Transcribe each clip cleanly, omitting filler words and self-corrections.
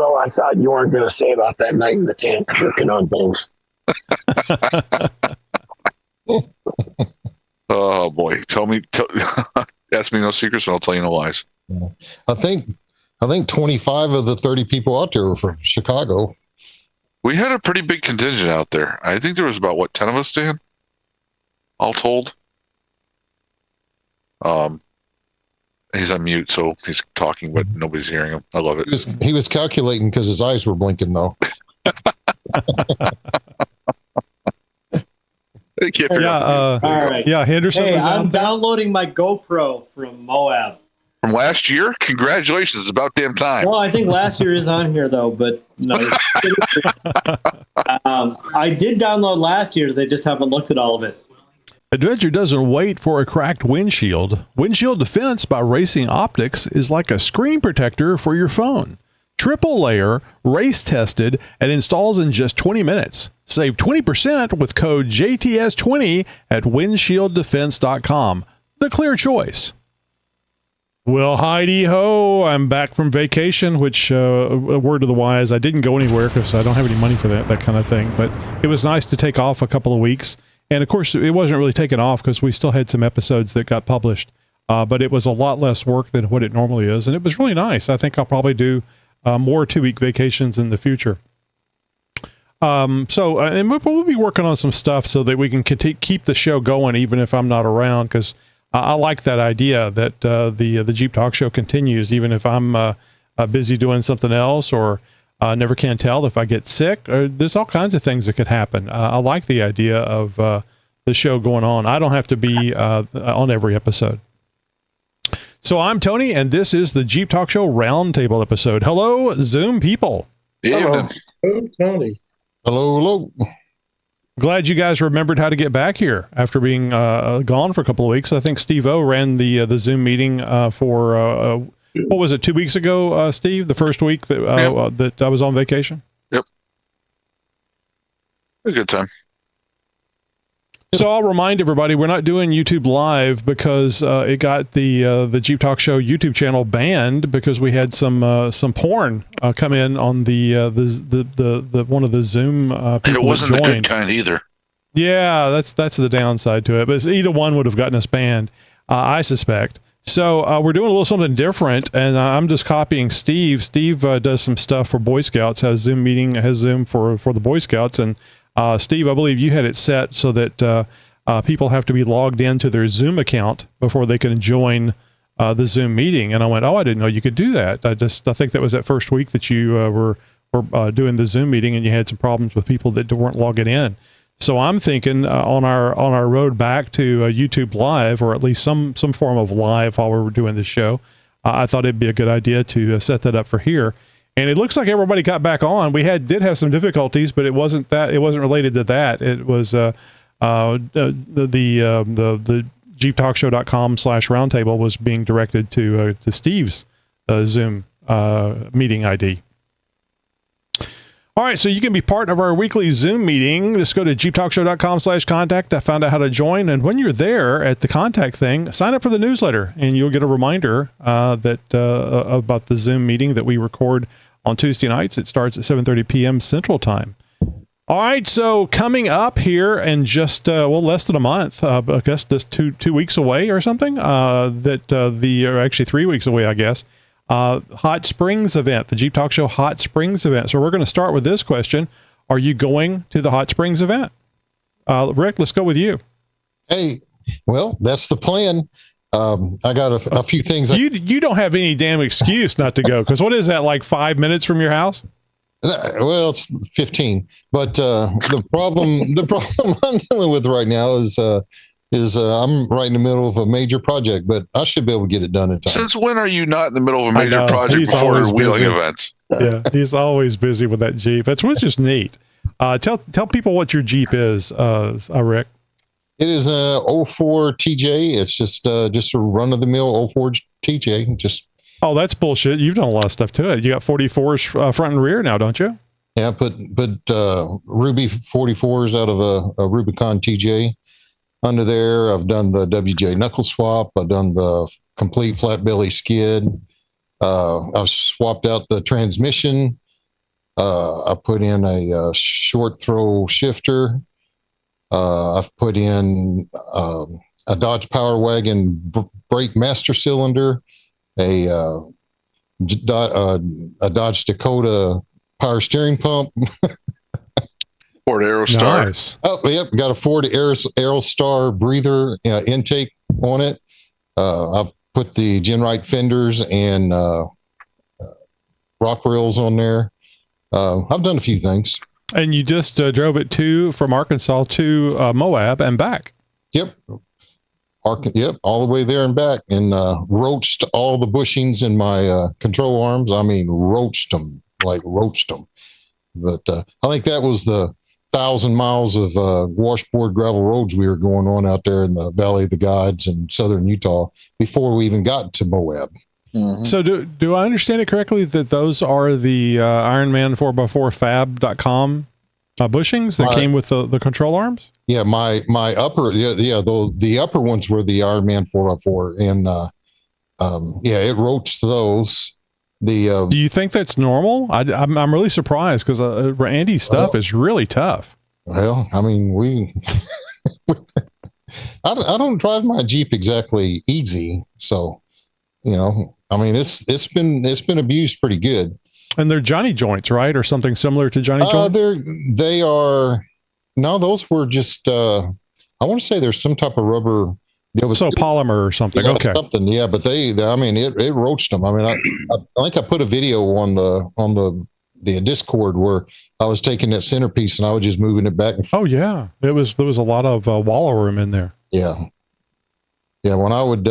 Steve-O, I thought you weren't going to say about that night in the tent jerking on things. Oh boy, ask me no secrets and I'll tell you no lies. I think 25 of the 30 people out there were from Chicago. We had a pretty big contingent out there. I think there was about 10 of us, Dan, all told. He's on mute, so he's talking, but nobody's hearing him. I love it. He was calculating because his eyes were blinking, though. All right. Yeah, Henderson. Hey, I'm downloading my GoPro from Moab. From last year? Congratulations. It's about damn time. Well, I think last year is on here, though, but no. I did download last year's. They just haven't looked at all of it. Adventure doesn't wait for a cracked windshield. Windshield defense by Racing Optics is like a screen protector for your phone. Triple layer, race tested, and installs in just 20 minutes. Save 20% with code JTS20 at windshieldefense.com. The clear choice. Well, Heidi ho, I'm back from vacation, which, a word to the wise, I didn't go anywhere because I don't have any money for that kind of thing. But it was nice to take off a couple of weeks. And of course, it wasn't really taken off because we still had some episodes that got published. But it was a lot less work than what it normally is. And it was really nice. I think I'll probably do more 2-week vacations in the future. And we'll be working on some stuff so that we can keep the show going even if I'm not around, because I like that idea that the Jeep Talk Show continues even if I'm busy doing something else or never can tell if I get sick. There's all kinds of things that could happen. I like the idea of the show going on. I don't have to be on every episode. So I'm Tony, and this is the Jeep Talk Show Roundtable episode. Hello, Zoom people. Hello. Hello, Tony. Hello. Glad you guys remembered how to get back here after being gone for a couple of weeks. I think Steve-O ran the Zoom meeting for, what was it, 2 weeks ago, Steve? The first week that that I was on vacation? Yep. A good time. So I'll remind everybody, we're not doing YouTube Live because it got the Jeep Talk Show YouTube channel banned because we had some porn come in on the one of the Zoom people. And it wasn't the good kind either. Yeah, that's the downside to it. But either one would have gotten us banned, I suspect. So we're doing a little something different, and I'm just copying Steve. Steve does some stuff for Boy Scouts, has Zoom for the Boy Scouts, and Steve, I believe you had it set so that people have to be logged into their Zoom account before they can join the Zoom meeting. And I went, I didn't know you could do that. I think that was that first week that you were doing the Zoom meeting, and you had some problems with people that weren't logging in. So I'm thinking on our road back to YouTube Live, or at least some form of live while we were doing this show, I thought it'd be a good idea to set that up for here. And it looks like everybody got back on. We did have some difficulties, but it wasn't related to that. It was the jeeptalkshow.com/roundtable was being directed to Steve's Zoom meeting ID. All right, so you can be part of our weekly Zoom meeting. Just go to jeeptalkshow.com/contact. I found out how to join. And when you're there at the contact thing, sign up for the newsletter, and you'll get a reminder about the Zoom meeting that we record on Tuesday nights. It starts at 7:30 p.m. Central Time. All right, so coming up here in just, less than a month, I guess just two weeks away or something, or actually 3 weeks away, I guess, Hot Springs event, the Jeep Talk Show Hot Springs event. So we're going to start with this question. Are you going to the Hot Springs event? Rick, let's go with you. Hey, well, that's the plan. I got a few things. You don't have any damn excuse not to go, because what is that, like 5 minutes from your house? Well, it's 15. But the problem I'm dealing with right now is I'm right in the middle of a major project, but I should be able to get it done in time. Since when are you not in the middle of a major project before wheeling events? Yeah, he's always busy with that Jeep. That's what's just neat. Tell people what your Jeep is, Rick. It is a 04 TJ. It's just a run-of-the-mill 04 TJ. Oh, that's bullshit. You've done a lot of stuff to it. You got 44s front and rear now, don't you? Yeah, I put Ruby 44s out of a Rubicon TJ under there. I've done the WJ knuckle swap. I've done the complete flat belly skid. I've swapped out the transmission. I put in a short throw shifter. I've put in a Dodge Power Wagon brake master cylinder, a Dodge Dakota power steering pump. Ford Aerostar. Nice. Oh, yep, got a Ford Aerostar breather intake on it. I've put the Genrite fenders and rock rails on there. I've done a few things. And you just drove it from Arkansas to Moab and back. Yep. Yep, all the way there and back, and roached all the bushings in my control arms. I mean, roached them. But I think that was the 1,000 miles of washboard gravel roads we were going on out there in the Valley of the Gods in southern Utah before we even got to Moab. Mm-hmm. So do I understand it correctly that those are the Ironman 4x4fab.com bushings that came with the control arms? Yeah, my upper, the upper ones were the Ironman 4x4, and it roached those. Do you think that's normal? I'm really surprised because Andy's stuff is really tough. Well, I mean, I don't drive my Jeep exactly easy, so I mean, it's been abused pretty good. And they're Johnny joints, right, or something similar to Johnny joints? They are. No, those were just. I want to say there's some type of rubber. So polymer or something. Yeah, okay. Something. Yeah, but they I mean, it roached them. I mean, I think I put a video on the Discord where I was taking that centerpiece and I was just moving it back and forth. Oh yeah, there was a lot of wallow room in there. Yeah. Yeah. When I would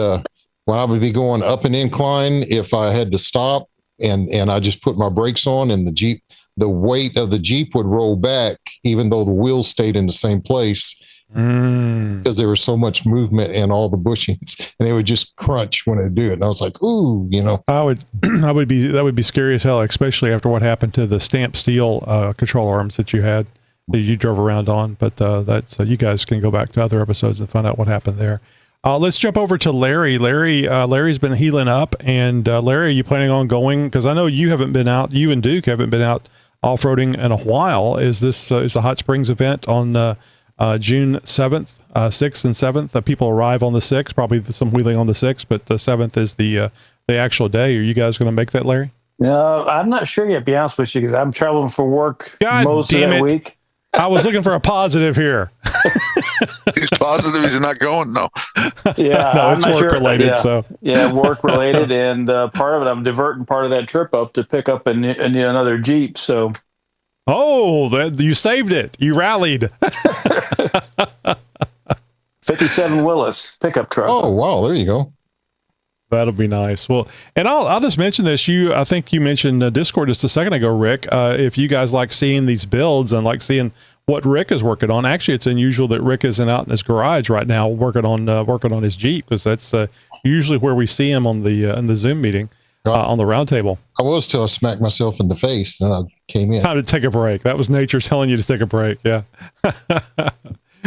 be going up an incline, if I had to stop and I just put my brakes on, and the weight of the Jeep would roll back, even though the wheels stayed in the same place. Because there was so much movement in all the bushings, and they would just crunch when they do it. And I was like, ooh, that would be scary as hell, especially after what happened to the stamped steel control arms that you drove around on. But that's you guys can go back to other episodes and find out what happened there. Let's jump over to Larry. Larry's been healing up, and Larry, are you planning on going? Because I know you haven't been out. You and Duke haven't been out off-roading in a while. Is this is the Hot Springs event on June 7th, 6th and 7th? People arrive on the 6th, probably some wheeling on the 6th, but the 7th is the actual day. Are you guys going to make that, Larry? No, I'm not sure yet, to be honest with you, because I'm traveling for work most of that week. I was looking for a positive here. He's positive he's not going. No. Yeah, no, it's work related. Yeah, work related, and part of it, I'm diverting part of that trip up to pick up another Jeep. So, you saved it. You rallied. 57 Willis pickup truck. Oh wow, there you go. That'll be nice. Well, and I'll just mention this. I think you mentioned Discord just a second ago, Rick. If you guys like seeing these builds and like seeing what Rick is working on, actually, it's unusual that Rick isn't out in his garage right now working on his Jeep, because that's usually where we see him on the in the Zoom meeting on the roundtable. I was till I smacked myself in the face, and I came in. Time to take a break. That was nature telling you to take a break. Yeah.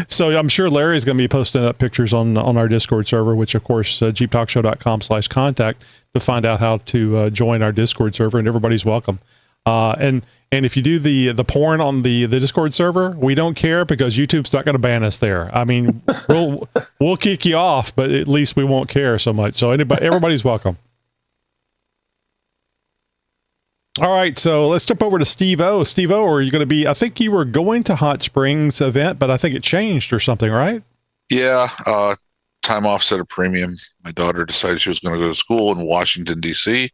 So I'm sure Larry's going to be posting up pictures on our Discord server, which of course, xjtalk.com/contact to find out how to join our Discord server, and everybody's welcome. And if you do the porn on the Discord server, we don't care, because YouTube's not going to ban us there. I mean, we'll kick you off, but at least we won't care so much. So everybody's welcome. All right, so let's jump over to Steve-O. Steve-O, are you going to be, I think you were going to Hot Springs event, but I think it changed or something, right? Yeah, time off's at a premium. My daughter decided she was going to go to school in Washington, D.C.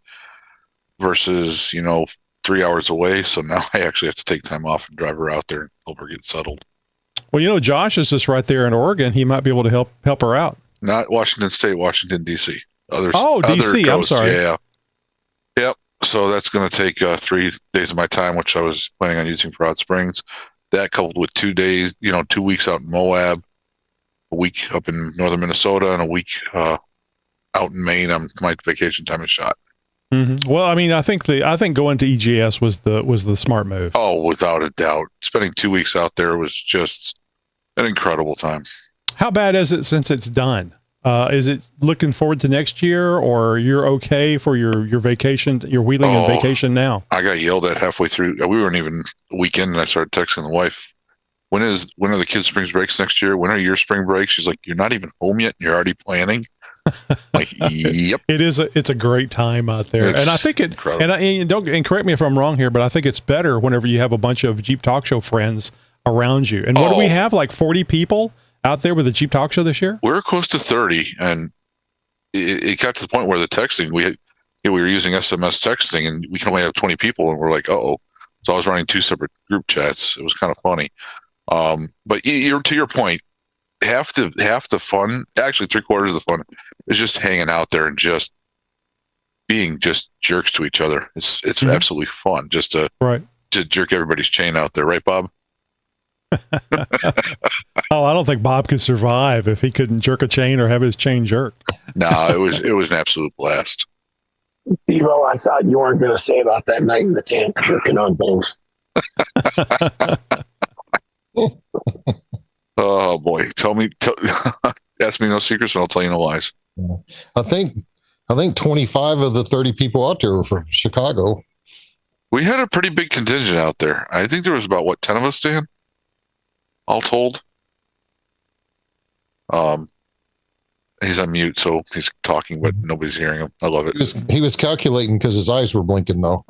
versus, 3 hours away. So now I actually have to take time off and drive her out there and help her get settled. Well, Josh is just right there in Oregon. He might be able to help her out. Not Washington State, Washington, D.C. D.C., I'm sorry. Yeah. Yep. So that's going to take 3 days of my time, which I was planning on using for Hot Springs. That coupled with 2 days, 2 weeks out in Moab, a week up in northern Minnesota, and a week out in Maine. My vacation time is shot. Mm-hmm. Well, I mean, I think going to EGS was the smart move. Oh, without a doubt. Spending 2 weeks out there was just an incredible time. How bad is it since it's done? Is it looking forward to next year, or you're okay for your vacation, your wheeling and vacation now? I got yelled at halfway through. We weren't even a weekend, and I started texting the wife. When are the kids' spring breaks next year? When are your spring breaks? She's like, you're not even home yet, and you're already planning. Like, yep. It's a great time out there, and I think incredible. And correct me if I'm wrong here, but I think it's better whenever you have a bunch of Jeep Talk Show friends around you. And what do we have? Like 40 people out there with the Jeep Talk Show this year? We're close to 30, and it got to the point where the texting we were using SMS texting, and we can only have 20 people, and we're like, uh-oh. So I was running 2 separate group chats. It was kind of funny. But to your point, half the fun, actually 3/4 of the fun, is just hanging out there and just being just jerks to each other. It's absolutely fun just to jerk everybody's chain out there, right, Bob? Oh, I don't think Bob could survive if he couldn't jerk a chain or have his chain jerked. No, it was an absolute blast. Devo, I thought you weren't going to say about that night in the tank jerking on things. Oh boy, ask me no secrets and I'll tell you no lies. I think 25 of the 30 people out there were from Chicago. We had a pretty big contingent out there. I think there was about 10 of us, Dan, all told. He's on mute, so he's talking, but nobody's hearing him. I love it. He was calculating because his eyes were blinking, though.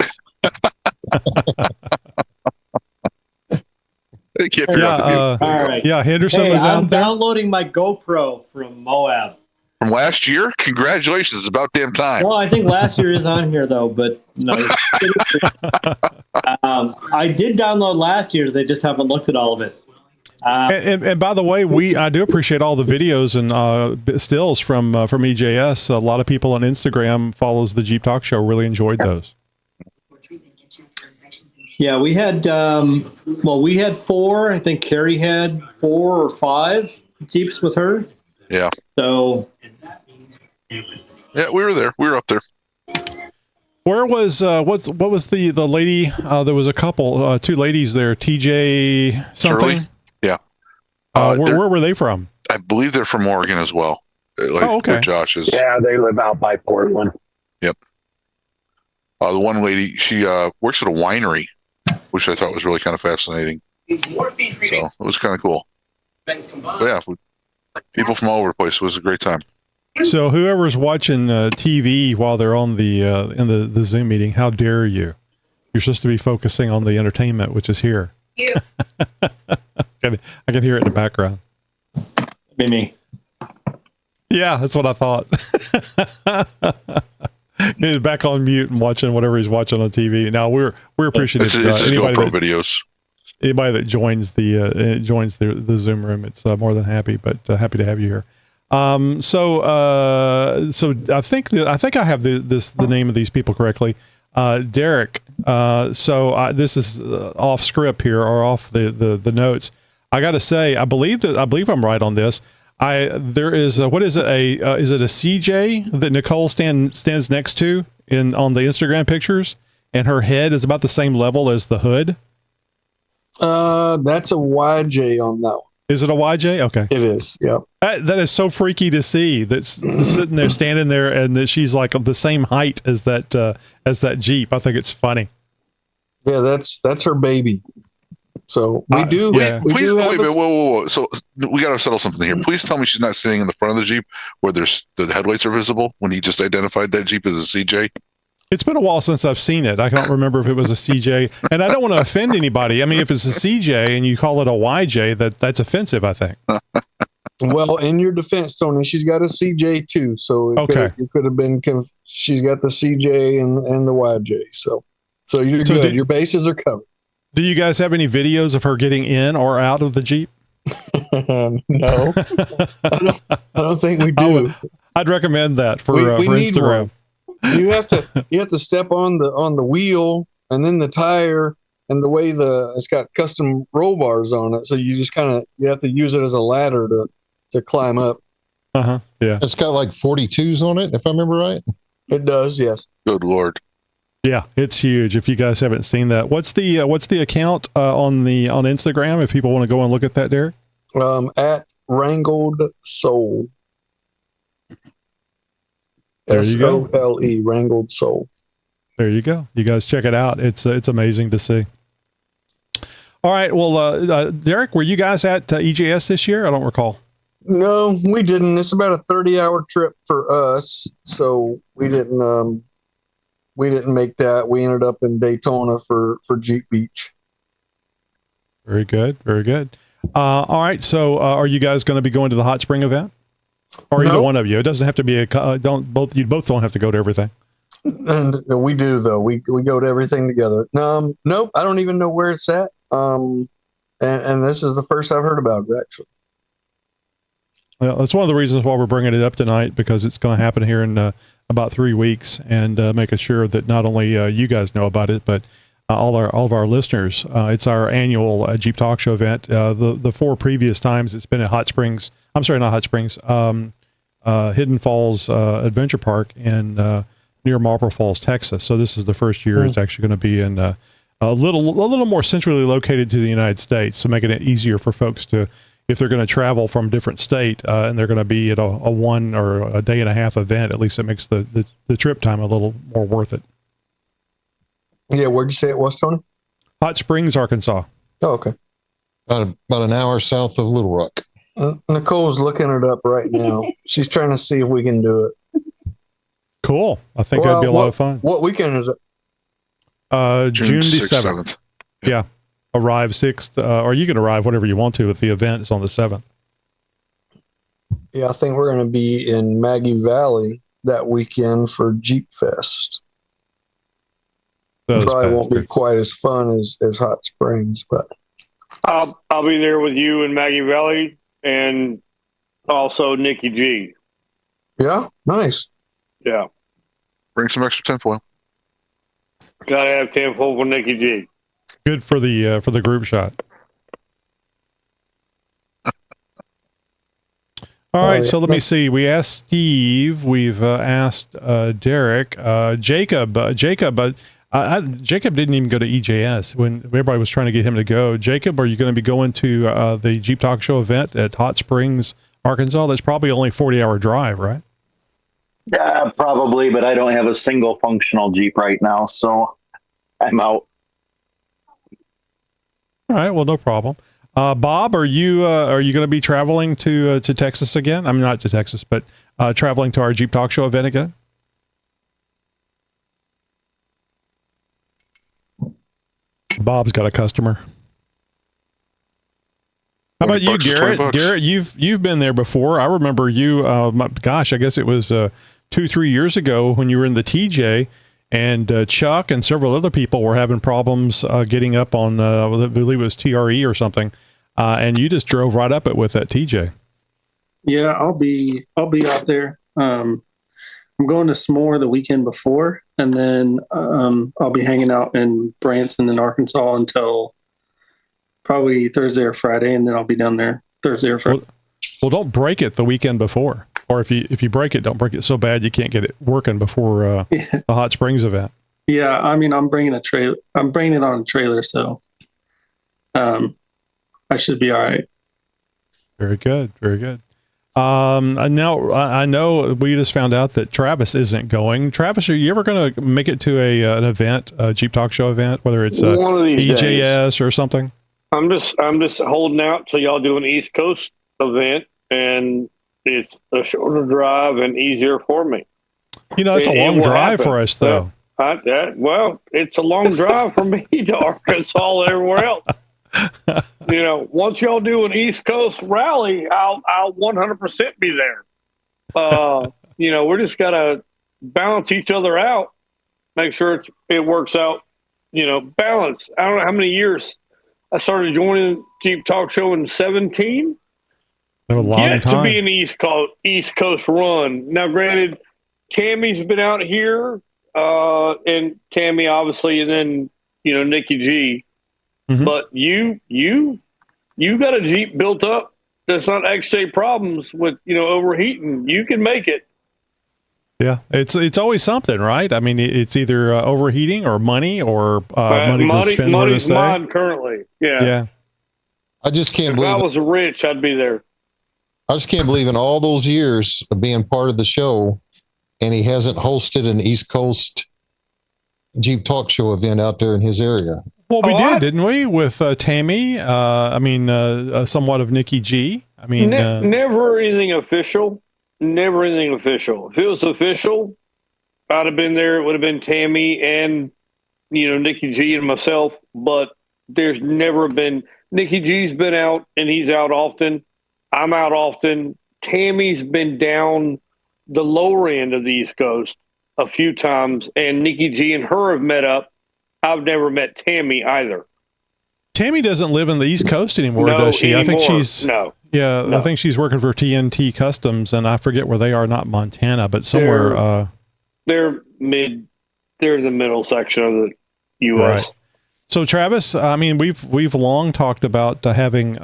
I can't figure out the mute. All right. Yeah, Henderson Hey, was out I'm there. downloading my GoPro from Moab. From last year? Congratulations. It's about damn time. Well, I think last year is on here, though, but no. I did download last year's. They just haven't looked at all of it. And by the way, I do appreciate all the videos and stills from EJS. A lot of people on Instagram follows the Jeep Talk Show. Really enjoyed those. Yeah, we had 4. I think Carrie had 4 or 5 Jeeps with her. Yeah. So. Yeah, we were there. We were up there. Where was what was the lady? There was a couple, 2 ladies there. TJ something. Shirley? Yeah. Where were they from? I believe they're from Oregon as well. Okay. Where Josh is. Yeah, they live out by Portland. Yep. The one lady, she works at a winery, which I thought was really kind of fascinating. So it was kind of cool. But yeah, people from all over the place. It was a great time. So whoever's watching TV while they're on the in the Zoom meeting, how dare you? You're supposed to be focusing on the entertainment, which is here. Yeah. I can hear it in the background. Be me. Yeah, that's what I thought. He's back on mute and watching whatever he's watching on TV. Now we're appreciative. It's Anybody GoPro videos. Anybody that joins the Zoom room, it's more than happy. But happy to have you here. So I think I have the name of these people correctly. Derek. This is off script here or off the notes. I got to say, I believe I'm right on this. There is what is it? Is it a CJ that Nicole stands next to on the Instagram pictures, and her head is about the same level as the hood? That's a YJ on that one. Is it a YJ? Okay. It is. Yep. That is so freaky to see. That's sitting there, standing there, and that she's like the same height as that Jeep. I think it's funny. Yeah, that's her baby. So we do. Yeah. We do have Whoa. So we got to settle something here. Please tell me she's not sitting in the front of the Jeep where the headlights are visible when he just identified that Jeep as a CJ. It's been a while since I've seen it. I can't remember if it was a CJ, and I don't want to offend anybody. I mean, if it's a CJ and you call it a YJ, that's offensive, I think. Well, in your defense, Tony, she's got a CJ too. So it could have been. She's got the CJ and the YJ. So you're good. Your bases are covered. Do you guys have any videos of her getting in or out of the Jeep? No, I don't think we do. I'd recommend that for need Instagram. One. You have to step on the wheel and then the tire and the way it's got custom roll bars on it. So you just you have to use it as a ladder to climb up. Yeah. It's got like 42s on it, if I remember right. It does. Yes. Good Lord. Yeah, it's huge. If you guys haven't seen that, what's the account on Instagram? If people want to go and look at that, Derek. At Wrangled Soul. There you go. SOLE, Wrangled Soul. There you go. You guys check it out. It's amazing to see. All right. Well, Derek, were you guys at EJS this year? I don't recall. No, we didn't. It's about a 30-hour trip for us, so we didn't make that. We ended up in Daytona for Jeep Beach. Very good. Very good. All right. So, are you guys going to be going to the Hot Spring event, or either one of you? It doesn't have to be you both don't have to go to everything. And we do though. We go to everything together. Nope. I don't even know where it's at. And this is the first I've heard about it actually. Well, that's one of the reasons why we're bringing it up tonight, because it's going to happen here in about 3 weeks, and making sure that not only you guys know about it, but all of our listeners. It's our annual Jeep Talk Show event. The 4 previous times it's been at Hot Springs. I'm sorry, not Hot Springs. Hidden Falls Adventure Park in near Marble Falls, Texas. So this is the first year it's actually going to be in a little more centrally located to the United States, so making it easier for folks to, if they're going to travel from a different state and they're going to be at a 1 or a day and a half event, at least it makes the trip time a little more worth it. Yeah, where'd you say it was, Tony? Hot Springs, Arkansas. Oh, okay. About an hour south of Little Rock. Nicole's looking it up right now. She's trying to see if we can do it. Cool. I think that'd be a lot of fun. What weekend is it? June the 6th, 7th. Yeah. Arrive 6th, or you can arrive whatever you want to if the event is on the 7th. Yeah, I think we're going to be in Maggie Valley that weekend for Jeep Fest. Probably won't be quite as fun as Hot Springs, but I'll be there with you in Maggie Valley and also Nikki G. Yeah, nice. Yeah. Bring some extra tinfoil. Gotta have tinfoil for Nikki G. Good for the group shot. All right, so let me see. We asked Steve. We've asked Derek. Jacob didn't even go to EJS when everybody was trying to get him to go. Jacob, are you going to be going to the Jeep Talk Show event at Hot Springs, Arkansas? That's probably only a 40-hour drive, right? Yeah, probably, but I don't have a single functional Jeep right now, so I'm out. All right, well, no problem. Bob, are you going to be traveling to Texas again? I'm not to Texas, but traveling to our Jeep Talk Show event again? Bob's got a customer. How about you, Garrett? Garrett, you've been there before. I remember you. I guess it was 2-3 years ago when you were in the TJ, and Chuck and several other people were having problems getting up on. I believe it was TRE or something, and you just drove right up it with that TJ. Yeah, I'll be out there. I'm going to S'more the weekend before, and then I'll be hanging out in Branson in Arkansas until probably Thursday or Friday, and then I'll be down there Thursday or Friday. Well, don't break it the weekend before, or if you break it, don't break it so bad you can't get it working before the Hot Springs event. Yeah, I mean, I'm bringing a trailer. I'm bringing it on a trailer, so I should be all right. Very good, very good. Now I know we just found out that Travis isn't going. Travis, are you ever going to make it to an event, a Jeep Talk Show event, whether it's one of these EJS days or something? I'm just holding out till y'all do an East Coast event, and it's a shorter drive and easier for me. You know, it's a long drive for us, though. Well, it's a long drive for me to Arkansas and everywhere else. You know, once y'all do an East Coast rally, I'll 100% be there. You know, we're just gotta balance each other out, make sure it works out. You know, balance. I don't know how many years I started joining Jeep Talk Show in 2017. A long time. To be an East Coast run. Now, granted, Tammy's been out here, and Tammy obviously, and then Nikki G. Mm-hmm. But you got a Jeep built up that's not XJ problems with overheating. You can make it. Yeah, it's always something, right? I mean, it's either overheating or money or money to spend. Money's mine currently. Yeah. I just can't believe. If I was rich, I'd be there. I just can't believe in all those years of being part of the show, and he hasn't hosted an East Coast Jeep Talk Show event out there in his area. Well, we did, didn't we? With Tammy, somewhat of Nikki G. I mean, never anything official. Never anything official. If it was official, I'd have been there. It would have been Tammy and, Nikki G and myself. But there's never been. Nikki G's been out, and he's out often. I'm out often. Tammy's been down the lower end of the East Coast a few times, and Nikki G and her have met up. I've never met Tammy either. Tammy doesn't live in the East Coast anymore, No, does she? anymore. I think she's no. I think she's working for TNT Customs, and I forget where they are. Not Montana, but somewhere. They're in the middle section of the U.S. Right. So, Travis, I mean, we've long talked about having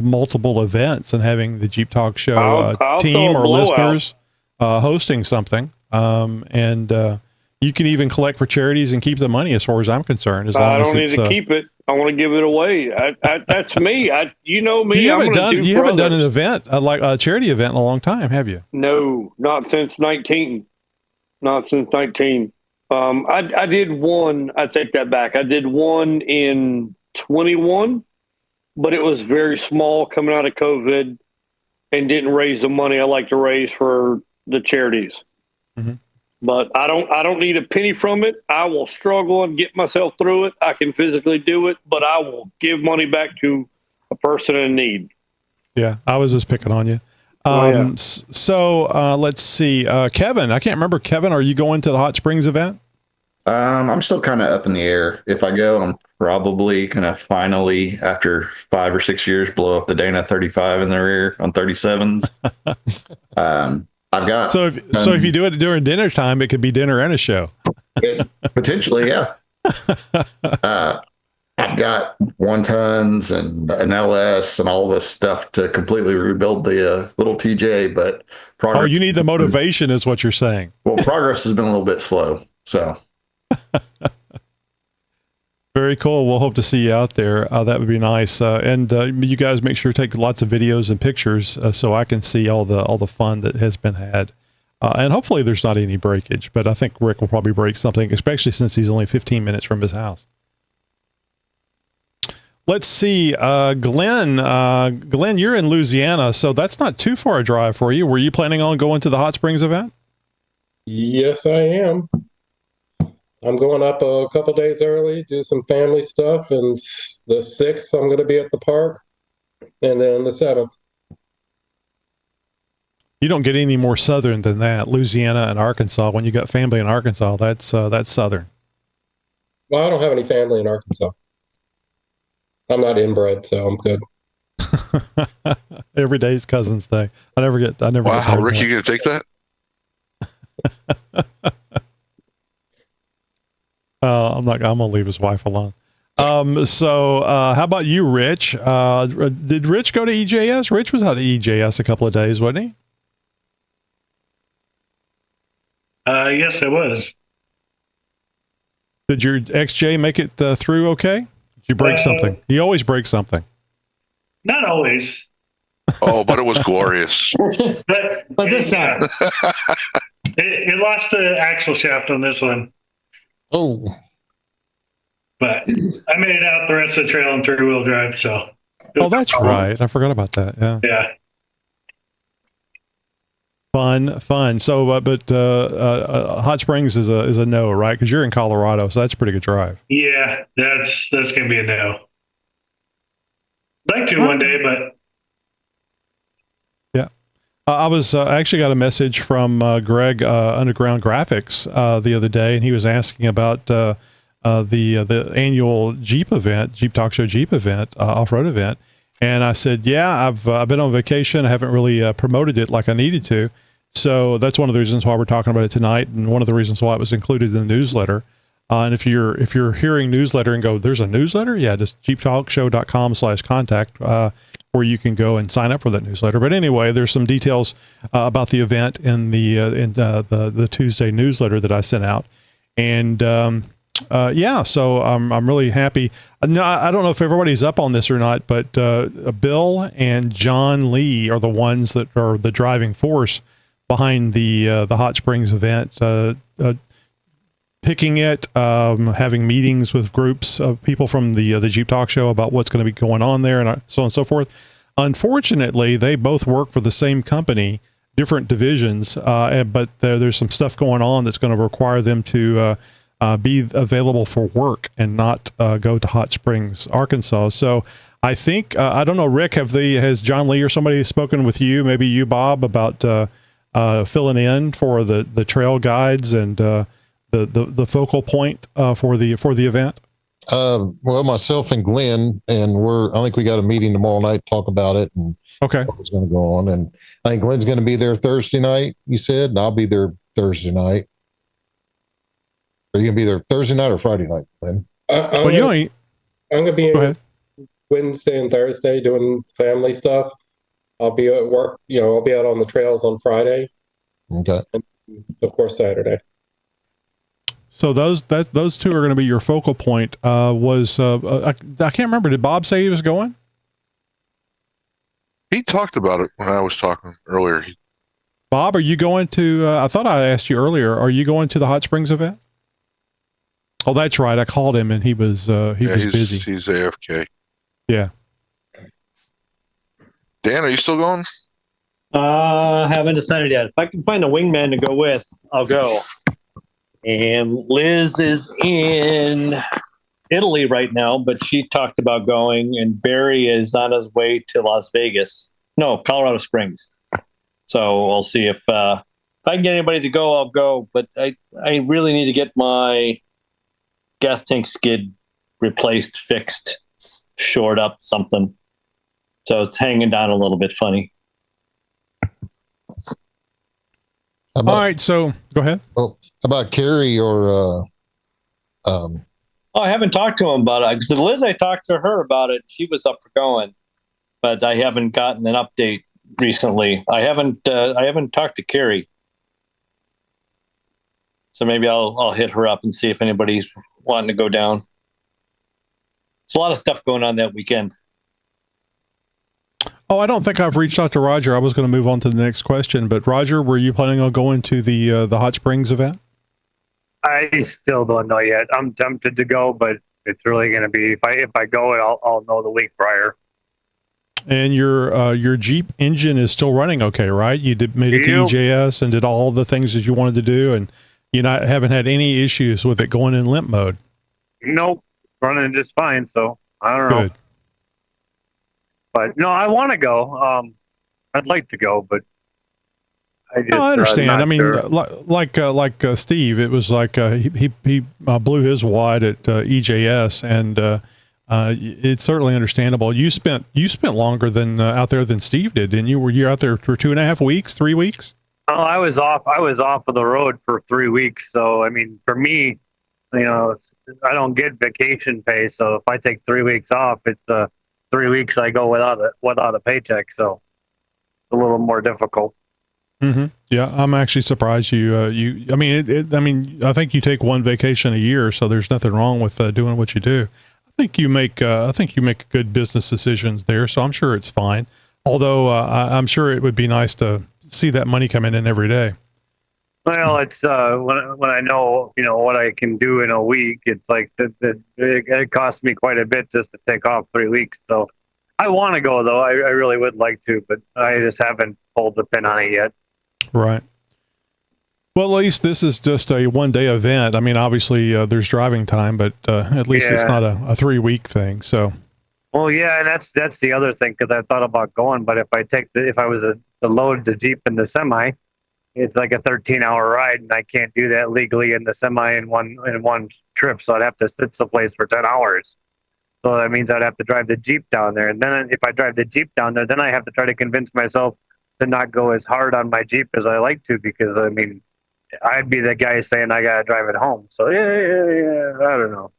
multiple events and having the Jeep Talk Show I'll team or blowout. listeners hosting something, and you can even collect for charities and keep the money, as far as I'm concerned. As long I as don't need it's, to keep it. I want to give it away. That's me. You know me. You haven't brothers. done an event like a charity event in a long time, have you? No, not since 19. Not since 19. I did one. I take that back. I did one in 21, but it was very small coming out of COVID and didn't raise the money I like to raise for the charities. Mm-hmm. But I don't need a penny from it. I will struggle and get myself through it. I can physically do it, but I will give money back to a person in need. Yeah, I was just picking on you. So let's see. Kevin, I can't remember. Kevin, are you going to the Hot Springs event? I'm still kind of up in the air. If I go, I'm probably going to finally, after 5 or 6 years, blow up the Dana 35 in the rear on 37s. I've got. So if you do it during dinner time, it could be dinner and a show. Potentially, yeah. I've got 1-tons and an LS and all this stuff to completely rebuild the little TJ, but progress. Oh, you need the motivation, is what you're saying. Well, progress has been a little bit slow, so. Very cool. We'll hope to see you out there. That would be nice. And you guys make sure to take lots of videos and pictures so I can see all the fun that has been had. And hopefully there's not any breakage, but I think Rick will probably break something, especially since he's only 15 minutes from his house. Let's see. Glenn, you're in Louisiana, so that's not too far a drive for you. Were you planning on going to the Hot Springs event? Yes, I am. I'm going up a couple days early, do some family stuff, and the 6th I'm going to be at the park, and then the 7th. You don't get any more southern than that. Louisiana and Arkansas. When you got family in Arkansas, that's southern. Well, I don't have any family in Arkansas. I'm not inbred, so I'm good. Every day's Cousin's Day. I never Wow, get Rick, you gonna take that? I'm gonna leave his wife alone. So how about you, Rich? Did Rich go to EJS? Rich was out at EJS a couple of days, wasn't he? Yes, I was. Did your XJ make it through okay? Did you break something? You always break something. Not always. Oh, but it was glorious. But this time. It lost the axle shaft on this one. Oh. But I made it out the rest of the trail in 3-wheel drive, so. Oh, that's right. I forgot about that. Yeah. Yeah. Fun. So, but Hot Springs is a no, right? Because you're in Colorado, so that's a pretty good drive. Yeah, that's gonna be a no. I'd like to one day, but yeah. I actually got a message from Greg Underground Graphics the other day, and he was asking about the annual Jeep event, Jeep Talk Show Jeep event, off-road event. And I said, yeah, I've been on vacation. I haven't really promoted it like I needed to. So that's one of the reasons why we're talking about it tonight, and one of the reasons why it was included in the newsletter. And if you're hearing newsletter and go, there's a newsletter? Yeah, just xjtalk.com/contact, where you can go and sign up for that newsletter. But anyway, there's some details about the event in the Tuesday newsletter that I sent out. And yeah, so I'm really happy. No, I don't know if everybody's up on this or not, but Bill and John Lee are the ones that are the driving force behind the Hot Springs event, picking it, having meetings with groups of people from the Jeep Talk Show about what's going to be going on there, and so on and so forth. Unfortunately, they both work for the same company, different divisions, but there's some stuff going on that's going to require them to be available for work and not go to Hot Springs, Arkansas. So I think, I don't know, Rick, has John Lee or somebody spoken with you, maybe you, Bob, about filling in for the trail guides and the focal point for the event? Well, myself and Glenn, and I think we got a meeting tomorrow night to talk about it and what's going to go on. And I think Glenn's going to be there Thursday night, you said, and I'll be there Thursday night. Are you going to be there Thursday night or Friday night, Glenn? I'm going to be in Wednesday and Thursday doing family stuff. I'll be at work, I'll be out on the trails on Friday. Okay. And of course, Saturday. So those two are going to be your focal point. I can't remember. Did Bob say he was going? He talked about it when I was talking earlier. Bob, are you going to? I thought I asked you earlier. Are you going to the Hot Springs event? Oh, that's right. I called him and he was busy. He's AFK. Yeah. Dan, are you still going? Haven't decided yet. If I can find a wingman to go with, I'll go. And Liz is in Italy right now, but she talked about going, and Barry is on his way to Colorado Springs. So we'll see if I can get anybody to go, I'll go. But I really need to get my gas tank skid replaced, fixed, shored up, something. So it's hanging down a little bit funny. All right, so go ahead. How about Carrie or Oh, I haven't talked to him about it. Because Liz, I talked to her about it. She was up for going, but I haven't gotten an update recently. I haven't talked to Carrie, so maybe I'll hit her up and see if anybody's wanting to go down. There's a lot of stuff going on that weekend. Oh, I don't think I've reached out to Roger. I was going to move on to the next question, but Roger, were you planning on going to the Hot Springs event? I still don't know yet. I'm tempted to go, but it's really going to be if I go, I'll know the week prior. And your Jeep engine is still running okay, right? You made it to EJS and did all the things that you wanted to do, and you haven't had any issues with it going in limp mode. Nope, running just fine. So I don't know. Good. But no, I want to go. I'd like to go, but I understand. I mean, sure. like Steve, it was like he blew his wide at EJS, and it's certainly understandable. You spent longer than out there than Steve did, didn't you? Were you out there for 2.5 weeks, 3 weeks? Oh, I was off of the road for 3 weeks. So I mean, for me, I don't get vacation pay. So if I take 3 weeks off, it's 3 weeks I go without a paycheck. So it's a little more difficult. Mm-hmm. Yeah, I'm actually surprised you. I mean, I think you take one vacation a year, so there's nothing wrong with doing what you do. I think you make good business decisions there, so I'm sure it's fine. Although I'm sure it would be nice to see that money coming in every day. Well, it's when I know what I can do in a week, it's like it costs me quite a bit just to take off 3 weeks. So I want to go though. I really would like to, but I just haven't pulled the pin on it yet. Right. Well, at least this is just a 1-day event. I mean, obviously there's driving time, but at least it's not a 3 week thing. So. Well, yeah, and that's the other thing, because I thought about going, but if I was to load the Jeep in the semi, it's like a 13-hour ride, and I can't do that legally in the semi in one trip. So I'd have to sit someplace for 10 hours. So that means I'd have to drive the Jeep down there, and then if I drive the Jeep down there, then I have to try to convince myself to not go as hard on my Jeep as I like to, because I mean, I'd be the guy saying I gotta drive it home. So yeah, I don't know.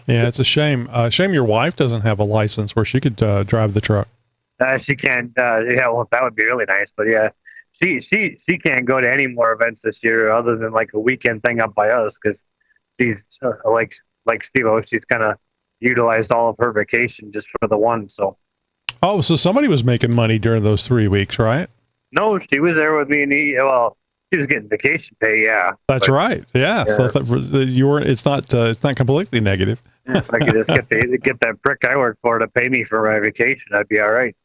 Yeah, it's a shame. Shame your wife doesn't have a license where she could drive the truck. She can't. Yeah, well, that would be really nice. But yeah, she can't go to any more events this year other than like a weekend thing up by us, because she's like Steve-O, she's kind of utilized all of her vacation just for the one. So. Oh, so somebody was making money during those 3 weeks, right? No, she was there with me, and well, she was getting vacation pay. Yeah, That's right. Yeah. So you were. It's not completely negative. if I could just get that prick I work for to pay me for my vacation, I'd be all right.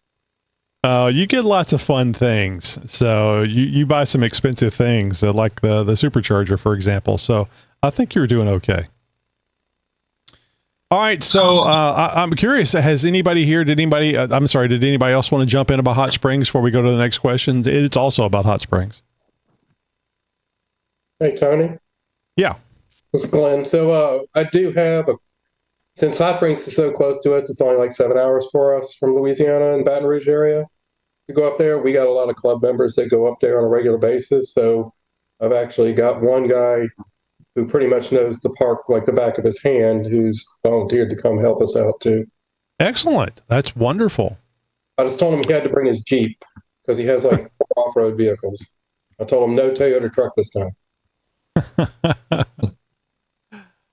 You get lots of fun things. So you buy some expensive things like the supercharger, for example. So I think you're doing okay. All right. So I'm curious. Has anybody here? Did anybody else want to jump in about Hot Springs before we go to the next question? It's also about Hot Springs. Hey, Tony. Yeah. This is Glenn. So I do have since Hot Springs is so close to us, it's only like 7 hours for us from Louisiana and Baton Rouge area. To go up there, we got a lot of club members that go up there on a regular basis. So I've actually got one guy who pretty much knows the park like the back of his hand, who's volunteered to come help us out too. Excellent. That's wonderful. I just told him he had to bring his Jeep because he has like 4 off-road vehicles. I told him no Toyota truck this time.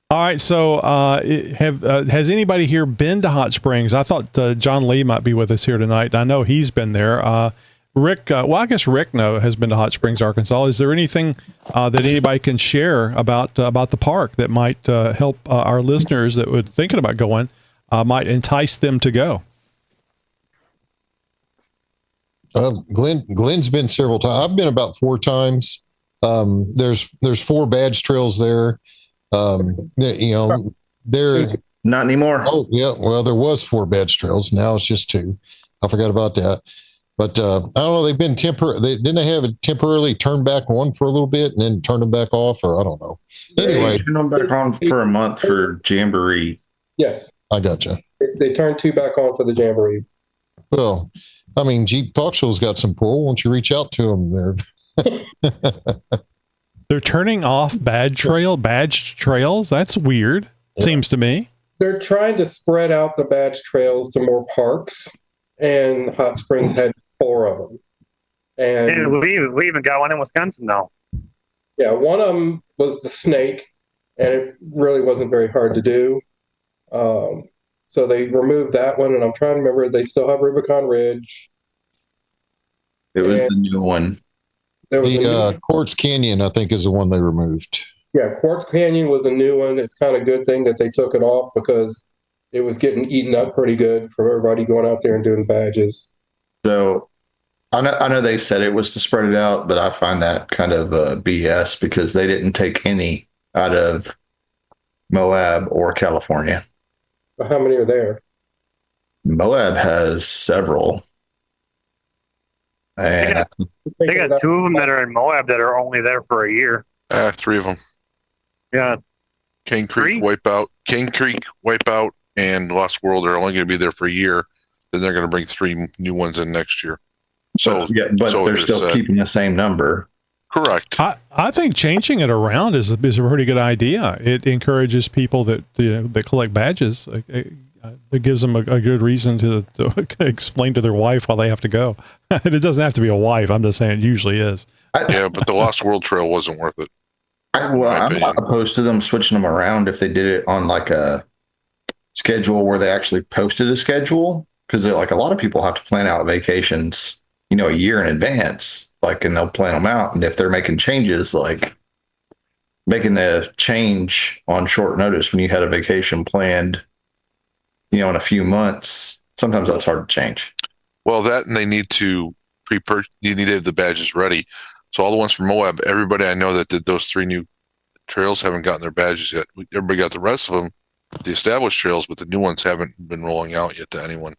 All right. So has anybody here been to Hot Springs? I thought John Lee might be with us here tonight. I know he's been there. Rick, I guess Rick has been to Hot Springs, Arkansas. Is there anything that anybody can share about the park that might help our listeners that would thinking about going, might entice them to go? Glenn's been several times. I've been about 4 times. There's 4 badge trails there. There not anymore. Oh yeah. Well, there was 4 badge trails. Now it's just 2. I forgot about that. But I don't know. They've been didn't they have it temporarily turned back on for a little bit and then turn them back off, or I don't know. Anyway, turn them back on for a month for Jamboree. Yes, I gotcha. They turned 2 back on for the Jamboree. Well, I mean, Jeep Talk Show's got some pull. Won't you reach out to them there? They're turning off badge trails. That's weird. Yeah. Seems to me. They're trying to spread out the badge trails to more parks, and Hot Springs had 4 of them. And we even got one in Wisconsin now. Yeah, one of them was the Snake, and it really wasn't very hard to do. So they removed that one, and I'm trying to remember. They still have Rubicon Ridge. It was the new one. The Quartz Canyon, I think, is the one they removed. Yeah, Quartz Canyon was a new one. It's kind of a good thing that they took it off because it was getting eaten up pretty good from everybody going out there and doing badges. So I know they said it was to spread it out, but I find that kind of BS because they didn't take any out of Moab or California. How many are there? Moab has several. And they got 2 of them that are in Moab that are only there for a year. 3 of them. Yeah. King Creek, Wipeout, and Lost World are only going to be there for a year. Then they're going to bring 3 new ones in next year. But they're still keeping the same number. Correct. I think changing it around is a pretty good idea. It encourages people that collect badges. It gives them a good reason to explain to their wife why they have to go. And it doesn't have to be a wife. I'm just saying it usually is. Yeah, but the Lost World Trail wasn't worth it. I'm not opposed to them switching them around if they did it on like a schedule where they actually posted a schedule. Because like a lot of people have to plan out vacations, a year in advance, and they'll plan them out. And if they're making changes, like making a change on short notice when you had a vacation planned, in a few months, sometimes that's hard to change. Well, that and they need to you need to have the badges ready. So all the ones from Moab, everybody I know that did those 3 new trails haven't gotten their badges yet. Everybody got the rest of them, the established trails, but the new ones haven't been rolling out yet to anyone.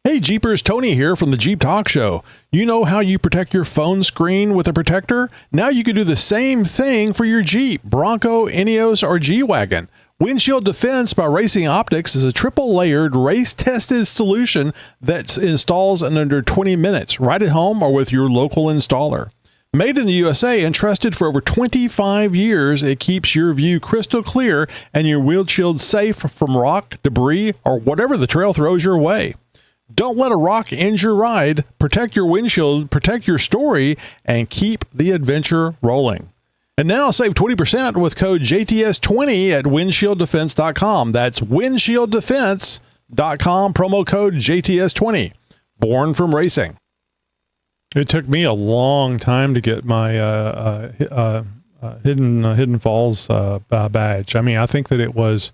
Hey Jeepers, Tony here from the Jeep Talk Show. You know how you protect your phone screen with a protector? Now you can do the same thing for your Jeep, Bronco, Ineos, or G-Wagon. Windshield Defense by Racing Optics is a triple-layered, race-tested solution that installs in under 20 minutes, right at home or with your local installer. Made in the USA and trusted for over 25 years, it keeps your view crystal clear and your windshield safe from rock, debris, or whatever the trail throws your way. Don't let a rock end your ride. Protect your windshield, protect your story, and keep the adventure rolling. And now save 20% with code JTS20 at windshieldefense.com. That's windshieldefense.com, promo code JTS20. Born from racing. It took me a long time to get my Hidden Falls badge. I mean, I think that it was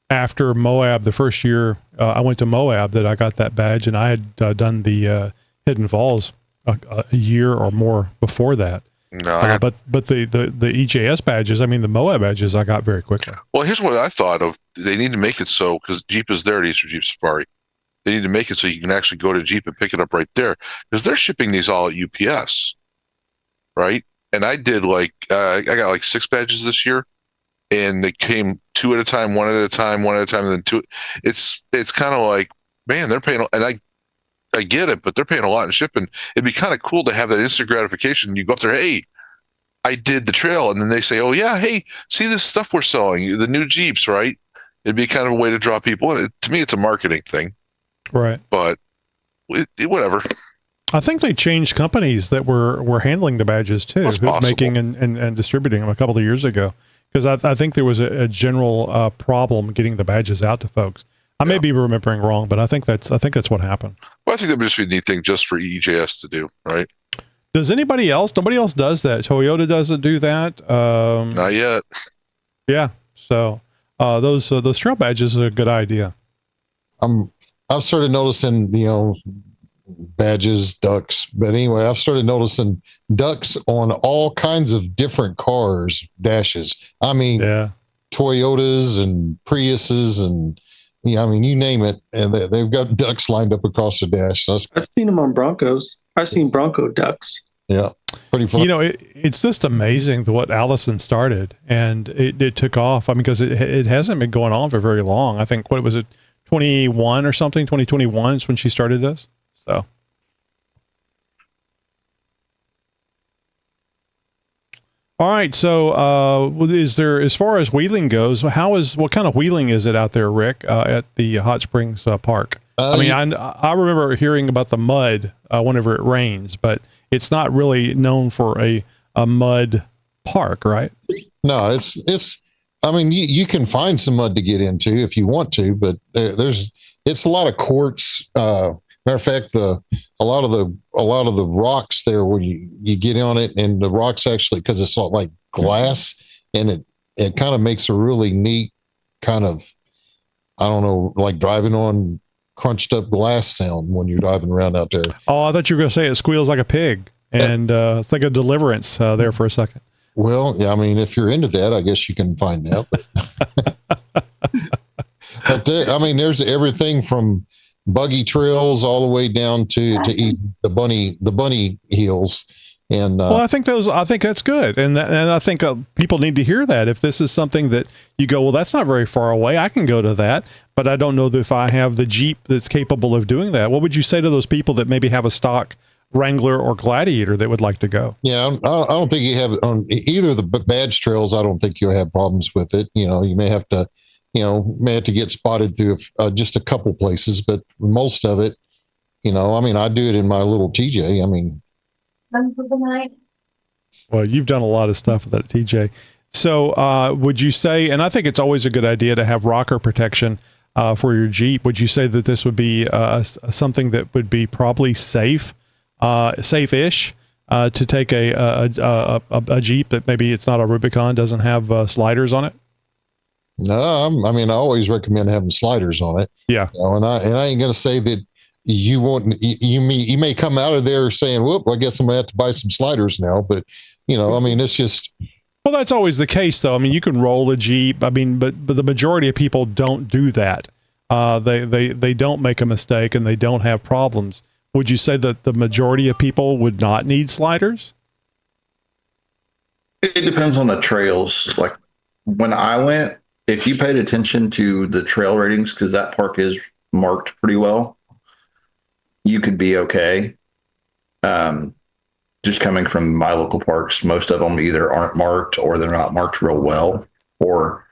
after Moab, the first year I went to Moab, that I got that badge, and I had done the Hidden Falls a year or more before that. No, but the EJS badges, I mean, the Moab badges, I got very quickly. well, here's what I thought of. They need to make it so, because Jeep is there at Eastern Jeep Safari. They need to make it so you can actually go to Jeep and pick it up right there, because they're shipping these all at UPS, right? And I did I got like 6 badges this year, and they came 2 at a time, 1 at a time, 1 at a time, and then 2. It's kind of like, man, they're paying, and I get it, but they're paying a lot in shipping. It'd be kind of cool to have that instant gratification. You go up there, hey, I did the trail, and then they say, oh yeah, hey, see this stuff we're selling, the new Jeeps, right? It'd be kind of a way to draw people in. To me, it's a marketing thing. Right. But whatever. I think they changed companies that were handling the badges too, making and distributing them a couple of years ago. Because I think there was a general problem getting the badges out to folks. I may be remembering wrong, but I think that's what happened. Well, I think that would just be a neat thing just for EJS to do, right? Does anybody else? Nobody else does that. Toyota doesn't do that. Not yet. Yeah. So those trail badges are a good idea. I've started noticing, badges, ducks. But anyway, I've started noticing ducks on all kinds of different cars, dashes. I mean, Toyotas and Priuses and, I mean, you name it. And they've got ducks lined up across the dash. So I've seen them on Broncos. I've seen Bronco ducks. Yeah. Pretty fun. It's just amazing what Allison started, and it took off. I mean, because it hasn't been going on for very long. I think, what was it, 21 or something? 2021 is when she started this. So. All right. So, is there, as far as wheeling goes, what kind of wheeling is it out there, Rick, at the Hot Springs Park? I mean, I remember hearing about the mud whenever it rains, but it's not really known for a mud park, right? No, it's. I mean, you can find some mud to get into if you want to, but it's a lot of quartz. Matter of fact, a lot of the rocks there where you get on it, and the rocks actually, because it's all like glass, and it kind of makes a really neat kind of, I don't know, like driving on crunched up glass sound when you're driving around out there. Oh, I thought you were going to say it squeals like a pig, and it's like a deliverance there for a second. Well, yeah, I mean, if you're into that, I guess you can find out. But I mean, there's everything from buggy trails all the way down to the bunny hills. And well, I think that's good, and I think people need to hear that. If this is something that you go, well, that's not very far away, I can go to that, but I don't know if I have the Jeep that's capable of doing that. What would you say to those people that maybe have a stock Wrangler or Gladiator that would like to go? Yeah, I don't think you have it on either of the badge trails. I don't think you'll have problems with it. You may have to, get spotted through just a couple places, but most of it, I mean, I do it in my little TJ. I mean. Well, you've done a lot of stuff with that TJ. So would you say, and I think it's always a good idea to have rocker protection for your Jeep. Would you say that this would be something that would be probably safe-ish to take a Jeep that maybe it's not a Rubicon, doesn't have sliders on it? No, I mean, I always recommend having sliders on it. Yeah. And I ain't going to say that you won't, you may come out of there saying, whoop, I guess I'm gonna have to buy some sliders now. But, I mean, it's just. Well, that's always the case though. I mean, you can roll a Jeep. I mean, but the majority of people don't do that. They don't make a mistake and they don't have problems. Would you say that the majority of people would not need sliders? It depends on the trails. Like when I went, if you paid attention to the trail ratings, because that park is marked pretty well, you could be okay. Just coming from my local parks, most of them either aren't marked or they're not marked real well, or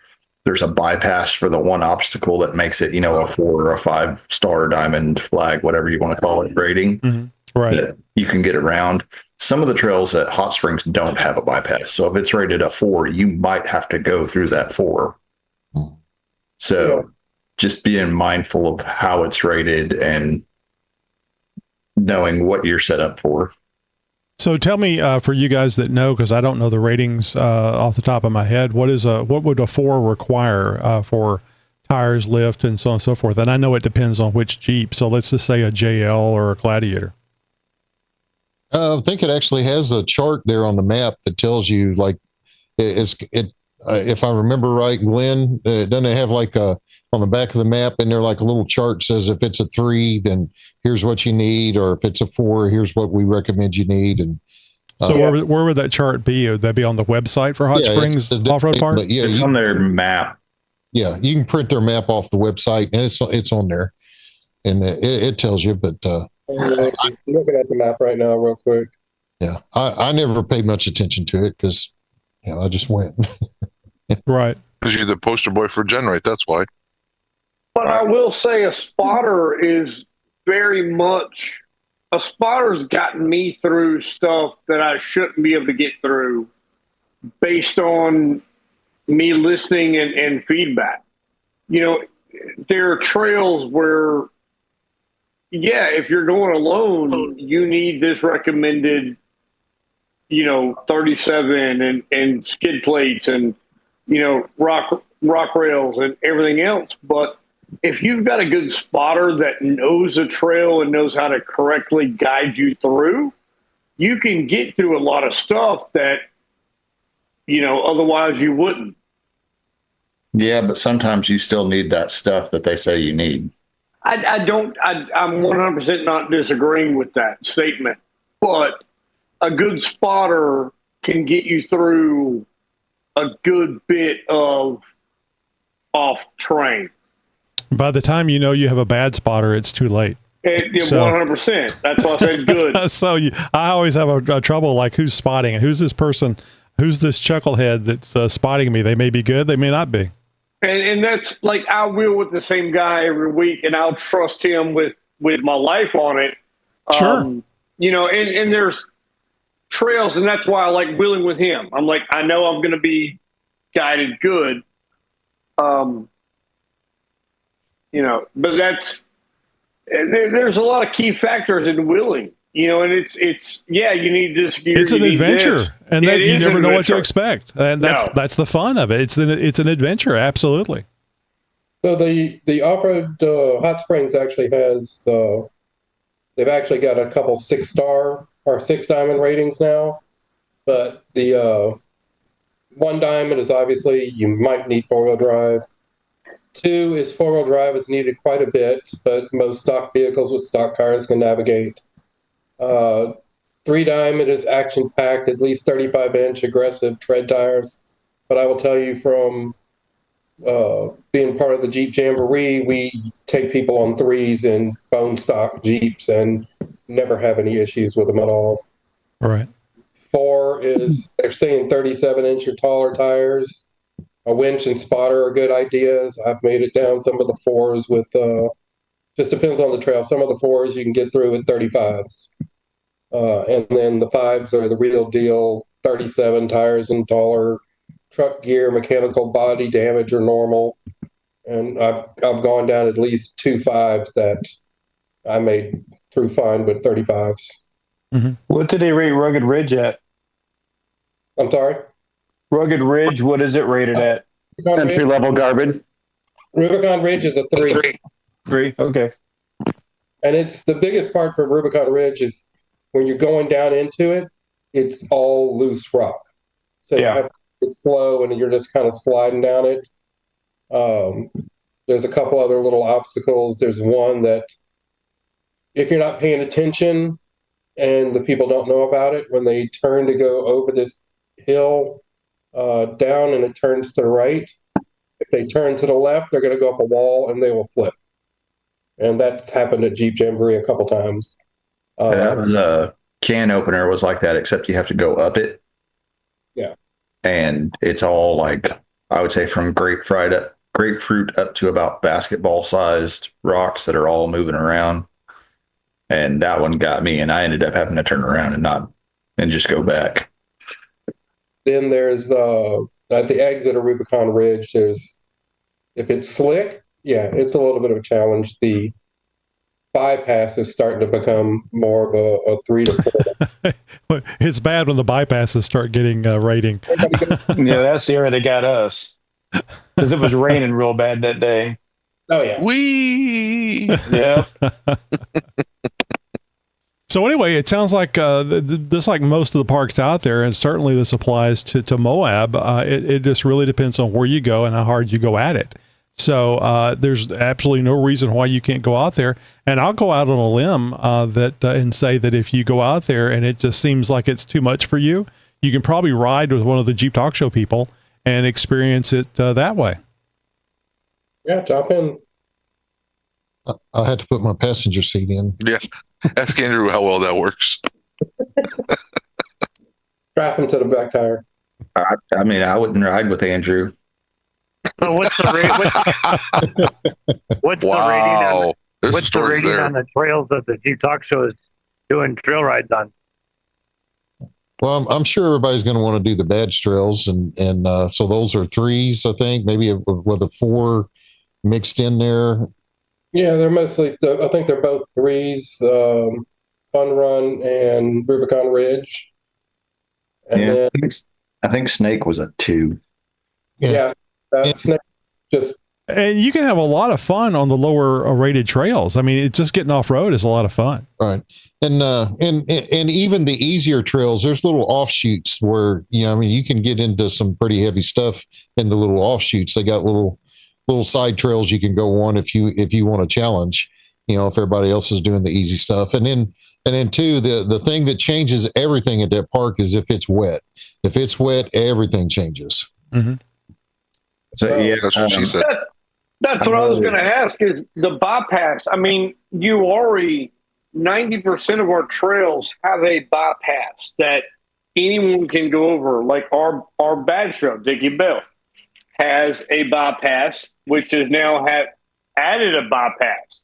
there's a bypass for the one obstacle that makes it, a 4 or a 5-star diamond flag, whatever you want to call it, rating. Mm-hmm. Right. That you can get around. Some of the trails at Hot Springs don't have a bypass. So if it's rated a 4, you might have to go through that 4. So just being mindful of how it's rated and knowing what you're set up for. So tell me, for you guys that know, because I don't know the ratings off the top of my head, what would a 4 require for tires, lift, and so on and so forth? And I know it depends on which Jeep. So let's just say a JL or a Gladiator. I think it actually has a chart there on the map that tells you, like, if I remember right, Glenn, doesn't it have like on the back of the map in there, like a little chart says if it's a 3, then here's what you need, or if it's a 4, here's what we recommend you need. And so where would that chart be? Would that be on the website for Hot Springs Off-Road Park? Yeah, it's on their map. Yeah, you can print their map off the website, and it's on there, and it tells you. But I'm looking at the map right now, real quick. Yeah, I never paid much attention to it because I just went. Right. Because you're the poster boy for Generate. That's why. But I will say a spotter is very much a spotter's gotten me through stuff that I shouldn't be able to get through based on me listening and feedback. There are trails where, if you're going alone, you need this recommended, 37 and skid plates and, rock rails and everything else. But if you've got a good spotter that knows the trail and knows how to correctly guide you through, you can get through a lot of stuff that, otherwise you wouldn't. Yeah, but sometimes you still need that stuff that they say you need. I'm 100% not disagreeing with that statement, but a good spotter can get you through a good bit of off terrain. By the time you have a bad spotter, it's too late. 100%. That's why I said good. So I always have a trouble, like, who's spotting it? Who's this person? Who's this chucklehead that's spotting me? They may be good. They may not be. And that's like, I wheel with the same guy every week, and I'll trust him with my life on it. Sure. And there's trails, and that's why I like wheeling with him. I'm like, I know I'm going to be guided good. But there's a lot of key factors in wheeling, and it's you need this gear. It's an adventure, and that you never know what to expect, and that's the fun of it. It's an adventure, absolutely. So the off-road Hot Springs actually has they've actually got a couple 6-star or 6 diamond ratings now, but the 1 diamond is obviously you might need 4-wheel drive. 2 is 4-wheel drive is needed quite a bit, but most stock vehicles with stock cars can navigate. 3 diamond is action-packed, at least 35-inch aggressive tread tires. But I will tell you from being part of the Jeep Jamboree, we take people on 3s in bone stock Jeeps and never have any issues with them at all. All right. 4 is they're saying 37-inch or taller tires. A winch and spotter are good ideas. I've made it down some of the 4s with, just depends on the trail. Some of the 4s you can get through with 35s. And then the 5s are the real deal, 37 tires and taller, truck gear, mechanical body damage or normal. And I've gone down at least 2 5s that I made through fine with 35s. Mm-hmm. What did they rate Rugged Ridge at? I'm sorry? Rugged Ridge, what is it rated at? Entry level garbage. Rubicon Ridge is a 3. 3, okay. And it's the biggest part for Rubicon Ridge is when you're going down into it, it's all loose rock. So you have to get slow and you're just kind of sliding down it. There's a couple other little obstacles. There's one that if you're not paying attention and the people don't know about it, when they turn to go over this hill down and it turns to the right, if they turn to the left, they're going to go up a wall and they will flip. And that's happened at Jeep Jamboree a couple times. That was a can opener was like that, except you have to go up it. Yeah. And it's all like, I would say from grapefruit up to about basketball sized rocks that are all moving around. And that one got me, and I ended up having to turn around and just go back. Then there's at the exit of Rubicon Ridge, if it's slick, it's a little bit of a challenge. The bypass is starting to become more of a 3 to 4. It's bad when the bypasses start getting rating. Yeah, that's the area that got us because it was raining real bad that day. Oh yeah. Yeah. So anyway, it sounds like just like most of the parks out there, and certainly this applies to Moab. It just really depends on where you go and how hard you go at it. So there's absolutely no reason why you can't go out there. And I'll go out on a limb and say that if you go out there and it just seems like it's too much for you, you can probably ride with one of the Jeep Talk Show people and experience it that way. Yeah, jump in. I had to put my passenger seat in. Yes. Ask Andrew how well that works. Strap him to the back tire. I mean, I wouldn't ride with Andrew. So what's the what's the rating on what's the rating on the trails that the Jeep Talk Show is doing trail rides on? Well, I'm sure everybody's going to want to do the badge trails, and so those are 3s, I think, maybe with a 4 mixed in there. Yeah, they're mostly. I think they're both 3s. Fun Run and Rubicon Ridge. And Yeah, then, I think Snake was a 2. yeah, Snake's just. And you can have a lot of fun on the lower rated trails. I mean, it's just getting off road is a lot of fun. Right. And even the easier trails, there's little offshoots where, I mean, you can get into some pretty heavy stuff in the little offshoots. They got little side trails you can go on if you want to challenge, if everybody else is doing the easy stuff. And then too, the thing that changes everything at that park is if it's wet. If it's wet, everything changes. Mm-hmm. So yeah, that's what she said. That's what I was going to ask is the bypass. I mean, you already 90% of our trails have a bypass that anyone can go over. Like our badge trail, Dickie Bell, has a bypass, which has now added a bypass.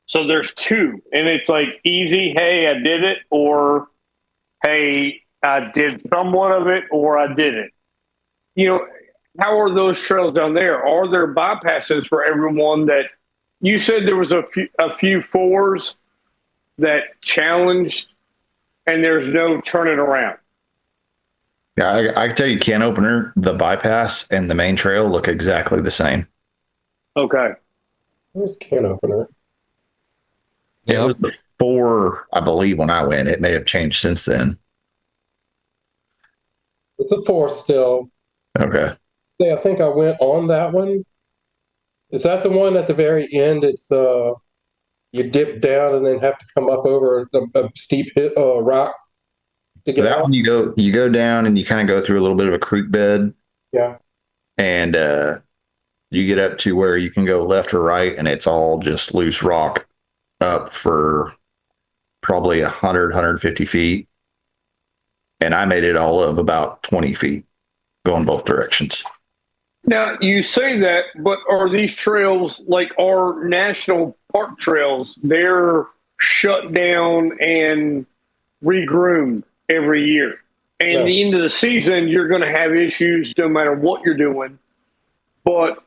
So there's 2, and it's like easy. Hey, I did it, or hey, I did somewhat of it, or I didn't. How are those trails down there? Are there bypasses for everyone that you said there was a few 4s that challenged and there's no turning around? Yeah, I can tell you, can opener, the bypass, and the main trail look exactly the same. Okay. Where's can opener? It was the 4, I believe, when I went. It may have changed since then. It's a 4 still. Okay. I think I went on that one. Is that the one at the very end? It's you dip down and then have to come up over a steep rock to get that out? one. You go down and you kind of go through a little bit of a creek bed. Yeah. And you get up to where you can go left or right, and it's all just loose rock up for probably 150 feet. And I made it all of about 20 feet going both directions. Now, you say that, but are these trails like our national park trails? They're shut down and regroomed every year. And at the end of the season, you're going to have issues no matter what you're doing. But,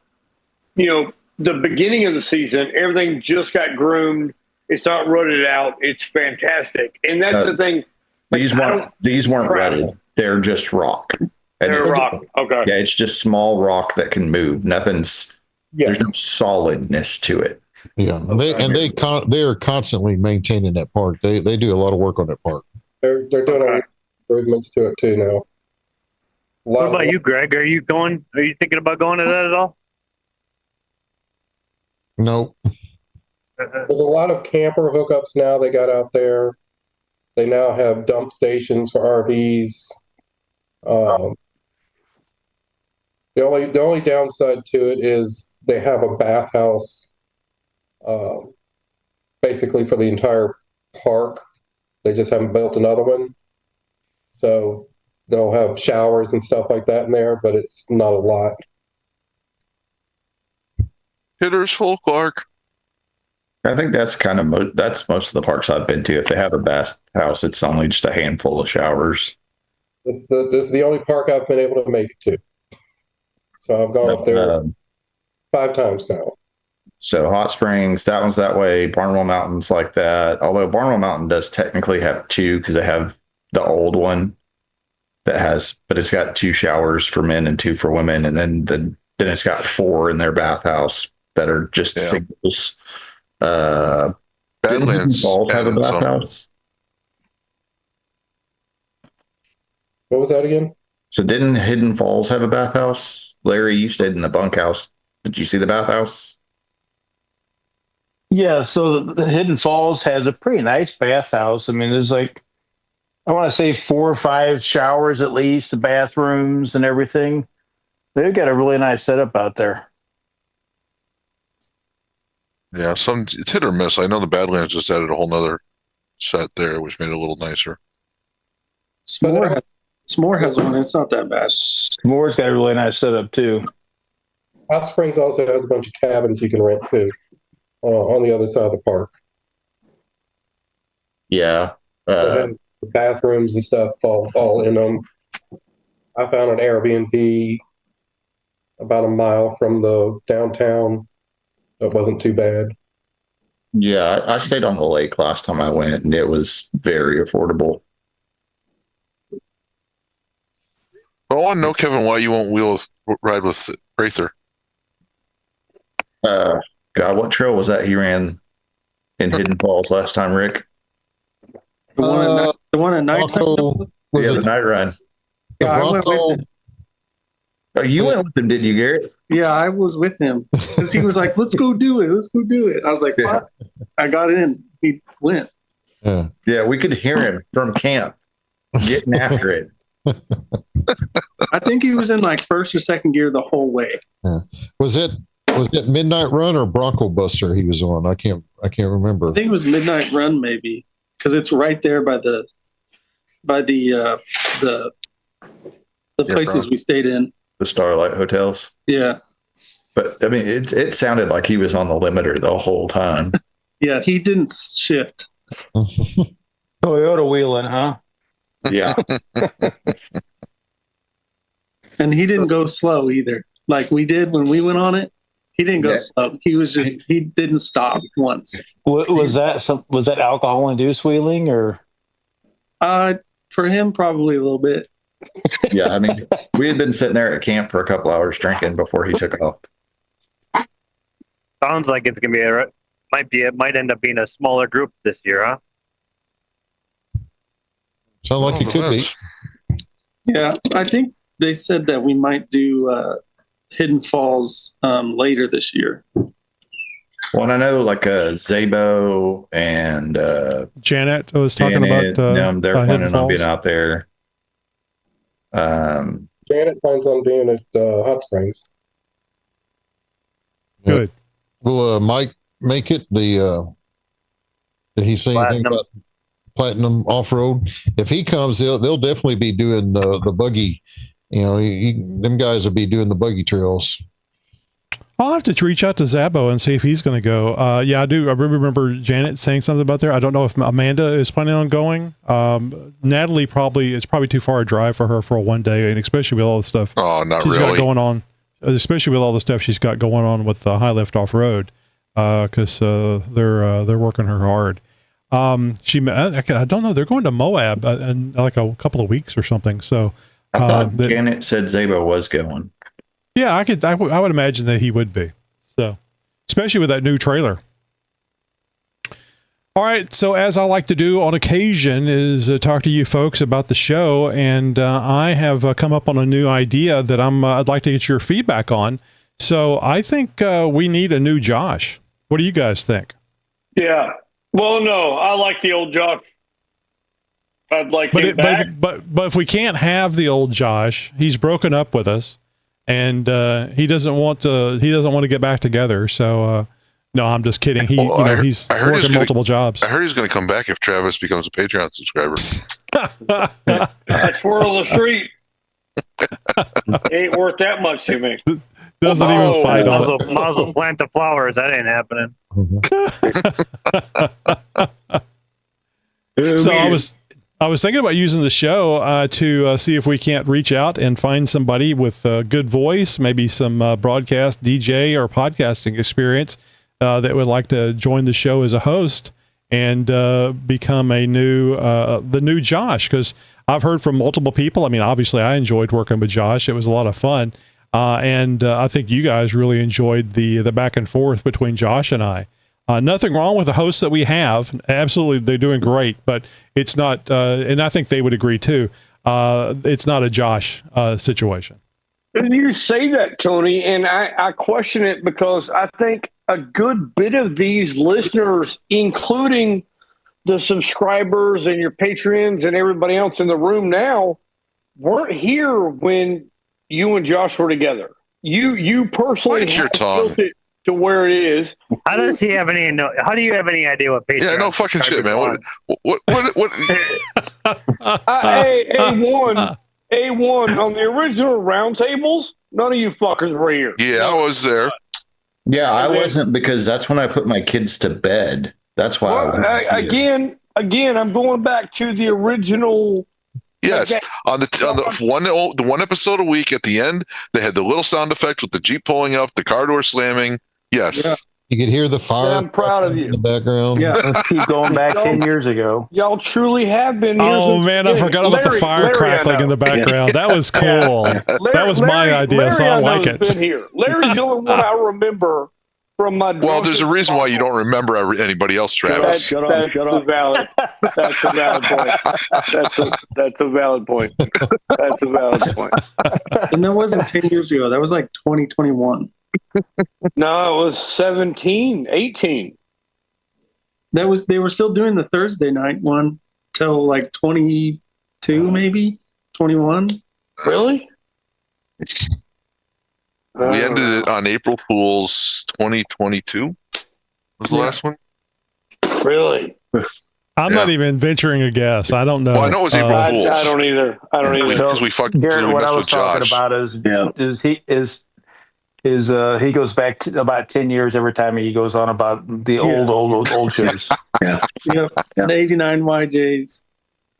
the beginning of the season, everything just got groomed. It's not rutted out. It's fantastic. And that's the thing. These weren't rutted. They're just rock. They're rock. Okay. Yeah, it's just small rock that can move. There's no solidness to it. Yeah, they are constantly maintaining that park. They do a lot of work on that park. They're doing improvements to it too now. What about you, Greg? Are you thinking about going to that at all? Nope. There's a lot of camper hookups now they got out there. They now have dump stations for RVs. The only downside to it is they have a bathhouse, basically for the entire park. They just haven't built another one, so they'll have showers and stuff like that in there, but it's not a lot. Hitters full, Clark. I think that's that's most of the parks I've been to. If they have a bathhouse, it's only just a handful of showers. This is the only park I've been able to make it to. So I've gone up there 5 times now. So Hot Springs, that one's that way. Barnwell Mountain's like that. Although Barnwell Mountain does technically have two because they have the old one that has, but it's got 2 showers for men and 2 for women, and then it's got 4 in their bathhouse that are just singles. Didn't Hidden Falls have a bathhouse? What was that again? So didn't Hidden Falls have a bathhouse? Larry, you stayed in the bunkhouse. Did you see the bathhouse? Yeah, so the Hidden Falls has a pretty nice bathhouse. I mean, there's like, I want to say 4 or 5 showers at least, the bathrooms and everything. They've got a really nice setup out there. Yeah, it's hit or miss. I know the Badlands just added a whole nother set there, which made it a little nicer. S'more has one. It's not that bad. S'more's got a really nice setup too. Hot Springs also has a bunch of cabins you can rent too on the other side of the park. Yeah. The bathrooms and stuff all in them. I found an Airbnb about a mile from the downtown. It wasn't too bad. Yeah, I stayed on the lake last time I went, and it was very affordable. I want to know, Kevin, why you won't ride with Prather. God, what trail was that he ran in Hidden Falls last time, Rick? The one at night. The night run. Yeah, I went with him. Oh, you went with him, didn't you, Garrett? Yeah, I was with him because he was like, "Let's go do it. Let's go do it." I was like, "What?" I got in. He went. Yeah, we could hear him from camp getting after it. I think he was in like first or second gear the whole way. Yeah. Was it Midnight Run or Bronco Buster he was on? I can't remember. I think it was Midnight Run, maybe, because it's right there by the places we stayed in. The Starlight Hotels. Yeah. But I mean, it sounded like he was on the limiter the whole time. Yeah, he didn't shift. Toyota wheeling, huh? Yeah. And he didn't go slow either. Like we did when we went on it. He didn't go slow. He was he didn't stop once. Was that alcohol induced wheeling or? For him, probably a little bit. Yeah, I mean, we had been sitting there at camp for a couple hours drinking before he took off. Sounds like it's gonna be it might end up being a smaller group this year, huh? Sounds like it could be. Yeah, I think they said that we might do Hidden Falls later this year. Well, I know like Zabo and Janet was talking about they're planning on being out there. Janet plans on being at Hot Springs. Good. Will Mike make it? Did he say anything about Platinum Off-Road? If he comes, they'll definitely be doing the buggy. You know, them guys will be doing the buggy trails. I'll have to reach out to Zabo and see if he's going to go. Yeah, I do. I remember Janet saying something about there. I don't know if Amanda is planning on going. Natalie it's probably too far a drive for her for a one day, and especially with all the stuff she's got going on. Especially with all the stuff she's got going on with High Lift Off Road, because they're working her hard. I don't know. They're going to Moab in like a couple of weeks or something. So I thought Janet said Zabo was going. Yeah, I would imagine that he would be. So, especially with that new trailer. All right. So, as I like to do on occasion is talk to you folks about the show. And I have come up on a new idea that I'd like to get your feedback on. So, I think we need a new Josh. What do you guys think? Yeah. Well, no, I like the old Josh. I'd like him back. But if we can't have the old Josh, he's broken up with us. And he doesn't want to get back together. So no, I'm just kidding. He's working multiple jobs. I heard he's going to come back if Travis becomes a Patreon subscriber. That's word on the street. Ain't worth that much to me. Doesn't even fight on it. Might as well plant the flowers. That ain't happening. So I was thinking about using the show to see if we can't reach out and find somebody with a good voice, maybe some broadcast DJ or podcasting experience that would like to join the show as a host and become the new Josh, because I've heard from multiple people. I mean, obviously I enjoyed working with Josh. It was a lot of fun. And I think you guys really enjoyed the back and forth between Josh and I. Nothing wrong with the hosts that we have. Absolutely, they're doing great, but it's not, and I think they would agree too, it's not a Josh situation. And you say that, Tony, and I question it because I think a good bit of these listeners, including the subscribers and your patrons and everybody else in the room now, weren't here when you and Josh were together. You personally have built it to where it is. How does he have any? How do you have any idea what Patreon? Yeah, no fucking shit, man. What? A1 on the original roundtables. None of you fuckers were here. Yeah, I was there. Yeah, I wasn't, because that's when I put my kids to bed. That's why. Again, I'm going back to the original. Yes, on the one episode a week at the end, they had the little sound effect with the Jeep pulling up, the car door slamming. Yes. Yeah. You could hear the fire. I'm proud of you. In the background. Yeah, let's keep going back 10 years ago. Y'all truly have been. Oh man, I forgot about the fire crackling in the background. That was cool. That was my idea, so I like it. Been here. Larry's the only one I remember from my. Well, there's a reason why you don't remember anybody else, Travis. Shut up. That's a valid point. That's a valid point. That's a valid point. And that wasn't 10 years ago. That was like 2021. No, it was 17, 18. They were still doing the Thursday night one till like 22, maybe 21. Really? We ended it on April Fool's 2022. Was the last one? Really? I'm not even venturing a guess. I don't know. Well, I know it was April Fool's. I don't either. Because we fucked. Garrett, what I was with Josh. talking about is he goes back to about 10 years every time he goes on about the old shows. Yep. The 89 YJs.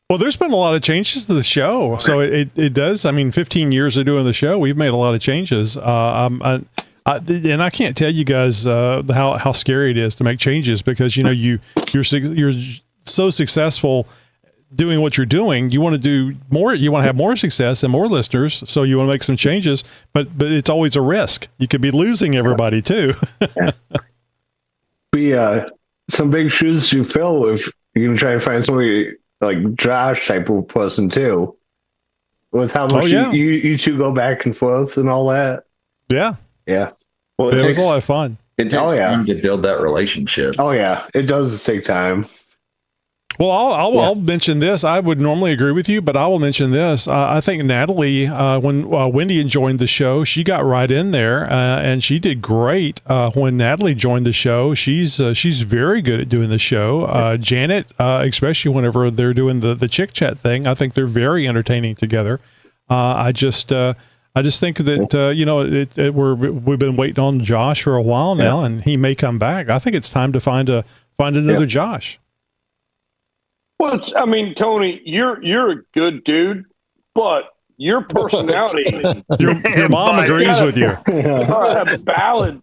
Well, there's been a lot of changes to the show, so it does. I mean, 15 years of doing the show, we've made a lot of changes. And I can't tell you guys how scary it is to make changes, because you're so successful doing what you're doing. You want to do more. You want to have more success and more listeners, so you want to make some changes. But it's always a risk. You could be losing everybody too. Some big shoes to fill if you're gonna try to find somebody like Josh type of person too. With how much you two go back and forth and all that. Yeah. Yeah. Well, it was a lot of fun. It takes time to build that relationship. Oh yeah, it does take time. Well, I'll mention this. I would normally agree with you, but I will mention this. I think Natalie, when Wendy joined the show, she got right in there, and she did great. When Natalie joined the show, she's very good at doing the show. Janet, especially whenever they're doing the chick chat thing, I think they're very entertaining together. I just think that we've been waiting on Josh for a while now, and he may come back. I think it's time to find another Josh. Well, I mean, Tony, you're a good dude, but your personality. your mom agrees with you. Valid.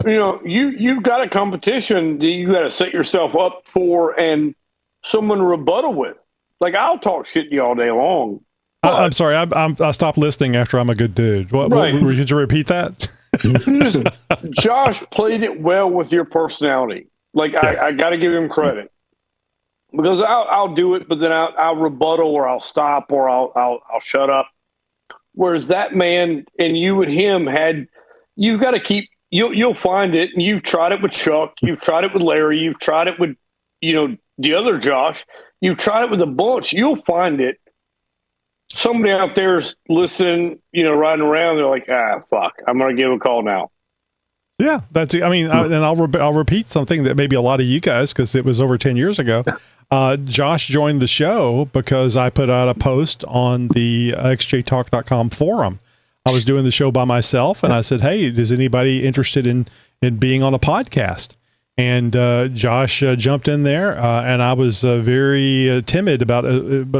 You've got a competition that you got to set yourself up for, and someone to rebuttal with. Like, I'll talk shit to you all day long. I'm sorry. I stopped listening after I'm a good dude. What, could you repeat that? Josh played it well with your personality. Like, I got to give him credit. Because I'll do it, but then I'll rebuttal, or I'll stop, or I'll shut up. Whereas that man and you and him you've got to keep. You'll find it, and you've tried it with Chuck, you've tried it with Larry, you've tried it with the other Josh, you've tried it with a bunch. You'll find it. Somebody out there's listening, riding around. They're like, fuck, I'm gonna give a call now. Yeah, that's. I mean, and I'll repeat something that maybe a lot of you guys, because it was over 10 years ago. Josh joined the show because I put out a post on the xjtalk.com forum. I was doing the show by myself, and I said, "Hey, is anybody interested in being on a podcast?" And Josh jumped in there, and I was very timid about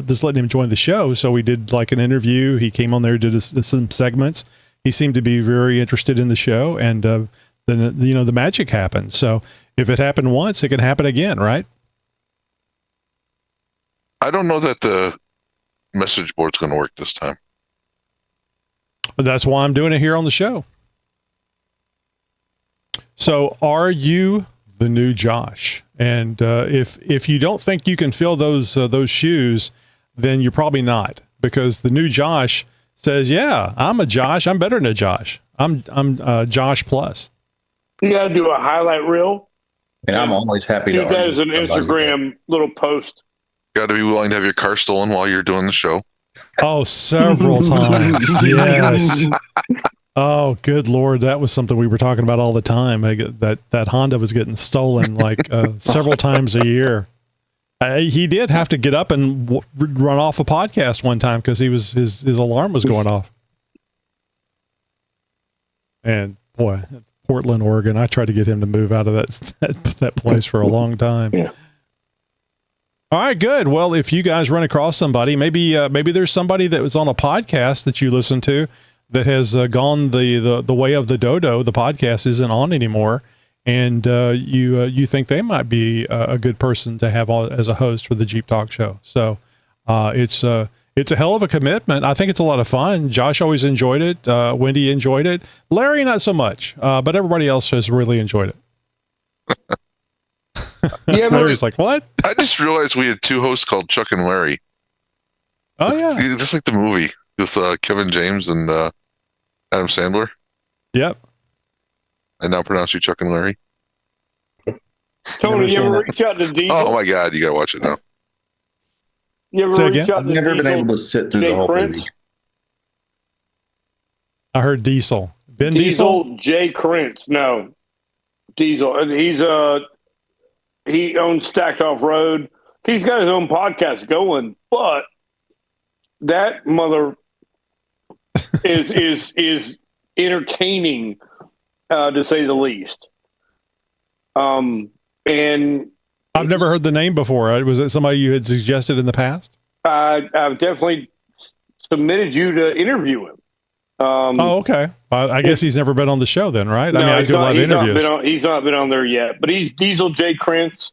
just letting him join the show. So we did like an interview. He came on there, did some segments. He seemed to be very interested in the show, and then the magic happens. So if it happened once, it can happen again, right? I don't know that the message board's going to work this time. But that's why I'm doing it here on the show. So are you the new Josh? And if you don't think you can fill those shoes, then you're probably not, because the new Josh says, yeah, I'm a Josh. I'm better than a Josh. I'm Josh plus. You got to do a highlight reel. And I'm always happy to. Use that as an Instagram little post. Got to be willing to have your car stolen while you're doing the show. Oh, several times. Yes. Oh, good Lord. That was something we were talking about all the time. That Honda was getting stolen like several times a year. He did have to get up and run off a podcast one time because his alarm was going off. And boy, Portland, Oregon, I tried to get him to move out of that place for a long time. Yeah. All right, good. Well, if you guys run across somebody, maybe there's somebody that was on a podcast that you listen to that has gone the way of the dodo. The podcast isn't on anymore, and you think they might be a good person to have as a host for the Jeep Talk show. So it's a hell of a commitment. I think it's a lot of fun. Josh always enjoyed it. Wendy enjoyed it. Larry, not so much, but everybody else has really enjoyed it. Yeah, Larry's like, what? I just realized we had two hosts called Chuck and Larry. Oh yeah, just like the movie with Kevin James and Adam Sandler. Yep. I now pronounce you Chuck and Larry. Tony, you ever reach out to Diesel? Oh my God, you gotta watch it now. You ever Say reach again? out I've to never been Diesel? able to sit through Jay the whole Prince? movie. I heard Diesel. Ben Diesel? Jay Krentz. No. Diesel. And he owns Stacked Off Road. He's got his own podcast going, but that mother is entertaining, to say the least. And I've never heard the name before. Was it somebody you had suggested in the past? I've definitely submitted you to interview him. Oh, okay. I guess he's never been on the show then, right? No, I mean, I do a lot of interviews. He's not been on there yet, but he's Diesel Jay Krentz.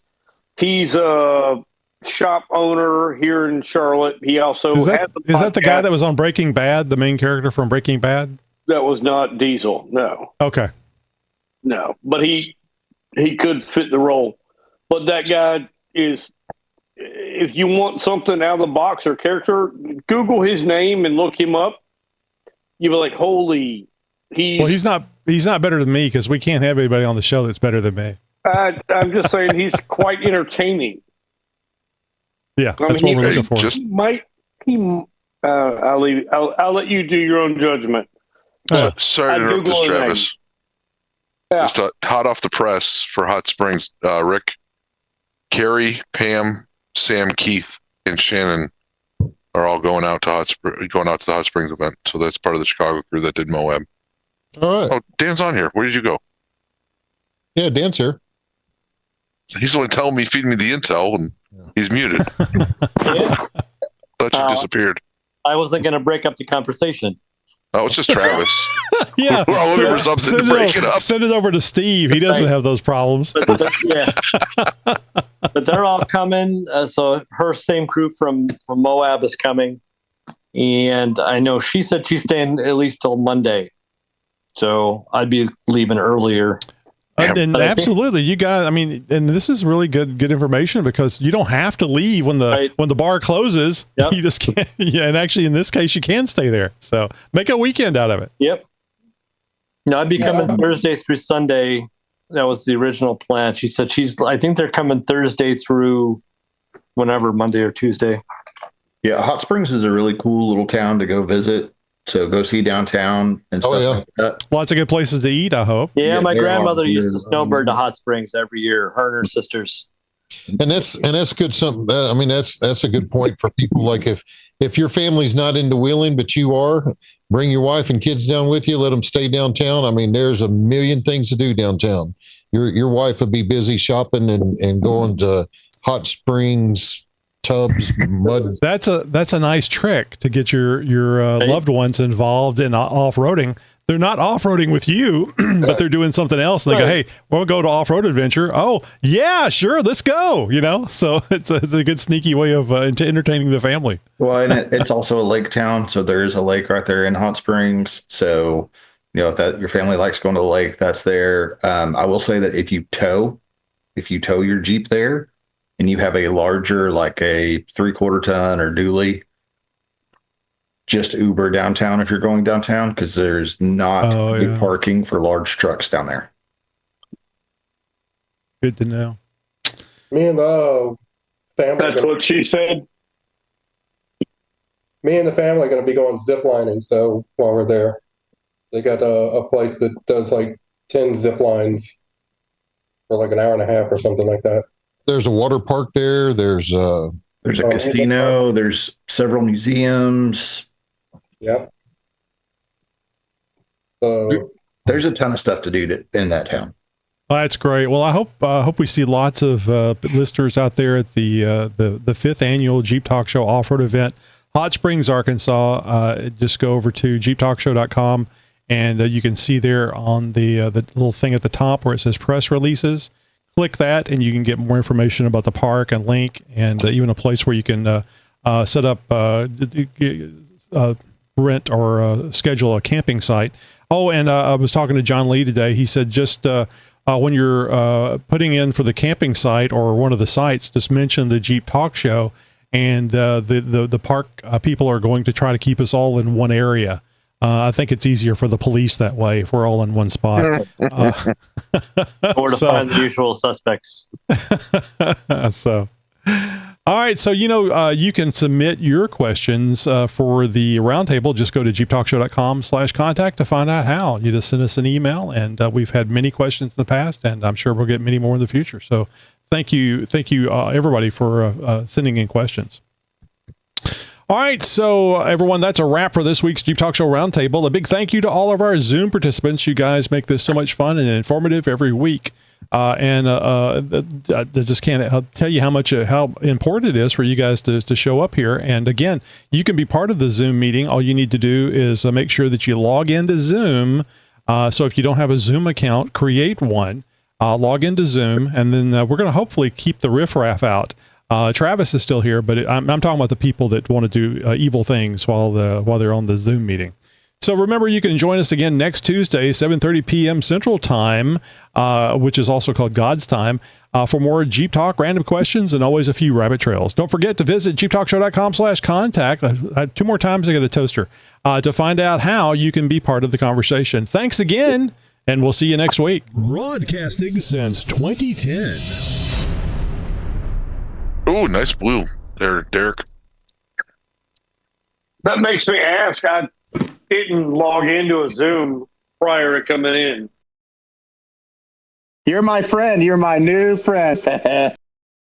He's a shop owner here in Charlotte. He also is has that the guy that was on Breaking Bad, the main character from Breaking Bad? That was not Diesel. No. Okay. No, but he could fit the role. But that guy is, if you want something out of the box or character, Google his name and look him up. You'll be like, holy, he's not better than me, because we can't have anybody on the show that's better than me. I'm just saying he's quite entertaining. Yeah, that's what we're looking for. I'll let you do your own judgment. Sorry to interrupt this, Travis. Yeah. Just hot off the press for Hot Springs, Rick, Carrie, Pam, Sam, Keith, and Shannon are all going out to the Hot Springs event. So that's part of the Chicago crew that did Moab. All right. Oh, Dan's on here. Where did you go? Yeah, Dan's here. He's the one telling me, feeding me the intel, and he's muted. Thought you disappeared. I wasn't going to break up the conversation. Oh, it's just Travis. Yeah, we're all looking for something to break it up. Send it over to Steve. He doesn't have those problems. Yeah, but they're all coming. So her same crew from Moab is coming, and I know she said she's staying at least till Monday. So I'd be leaving earlier. And absolutely, you guys. I mean, and this is really good information, because you don't have to leave when the bar closes. Yep. You just can't. Yeah, and actually, in this case, you can stay there. So make a weekend out of it. Yep. No, I'd be coming Thursday through Sunday. That was the original plan. She said I think they're coming Thursday through whenever, Monday or Tuesday. Yeah, Hot Springs is a really cool little town to go visit. So go see downtown and stuff like that. Lots of good places to eat, I hope. Yeah, my grandmother used to snowbird to Hot Springs every year, her and her sisters. And that's good. I mean, that's a good point for people. Like if your family's not into wheeling, but you are, bring your wife and kids down with you. Let them stay downtown. I mean, there's a million things to do downtown. Your wife would be busy shopping and going to Hot Springs, tubs, mud. That's a nice trick to get your loved ones involved in off-roading. they're not off-roading with you, but they're doing something else. And they go, hey, we'll go to off-road adventure. Oh, yeah, sure, let's go. So it's a good sneaky way of entertaining the family. Well, and it's also a lake town, so there is a lake right there in Hot Springs. So, if your family likes going to the lake, that's there. I will say that if you tow your Jeep there and you have a larger, like a 3/4 ton or dually, just Uber downtown if you're going downtown, because there's not parking for large trucks down there. Good to know. Me and the family. That's what she said. Me and the family are going to be going ziplining. So while we're there, they got a place that does like 10 zip lines for like an hour and a half or something like that. There's a water park there. There's a casino. There's several museums. Yep. There's a ton of stuff to do in that town. That's great. Well, I hope we see lots of listeners out there at the 5th annual Jeep Talk Show off-road event, Hot Springs, Arkansas. Just go over to xjtalk.com, and you can see there on the little thing at the top where it says press releases. Click that, and you can get more information about the park and link, and even a place where you can set up rent or schedule a camping site. Oh, and I was talking to John Lee today. He said just when you're putting in for the camping site or one of the sites, just mention the Jeep Talk Show, and the park people are going to try to keep us all in one area. I think it's easier for the police that way if we're all in one spot. Or to find the usual suspects. So... All right, so you can submit your questions for the roundtable. Just go to jeeptalkshow.com/contact to find out how. You just send us an email, and we've had many questions in the past, and I'm sure we'll get many more in the future. So thank you, everybody, for sending in questions. All right, so everyone, that's a wrap for this week's Jeep Talk Show Roundtable. A big thank you to all of our Zoom participants. You guys make this so much fun and informative every week. I just can't tell you how important it is for you guys to show up here. And again, you can be part of the Zoom meeting. All you need to do is make sure that you log into Zoom. So if you don't have a Zoom account, create one, log into Zoom, and then we're going to hopefully keep the riffraff out. Travis is still here, but I'm talking about the people that want to do evil things while they're on the Zoom meeting. So remember, you can join us again next Tuesday, 7:30 p.m. Central Time, which is also called God's Time, for more Jeep Talk, random questions, and always a few rabbit trails. Don't forget to visit jeeptalkshow.com/contact. 2 more times I get a toaster to find out how you can be part of the conversation. Thanks again, and we'll see you next week. Broadcasting since 2010. Oh, nice blue there, Derek. That makes me ask. I didn't log into a Zoom prior to coming in. You're my friend. You're my new friend.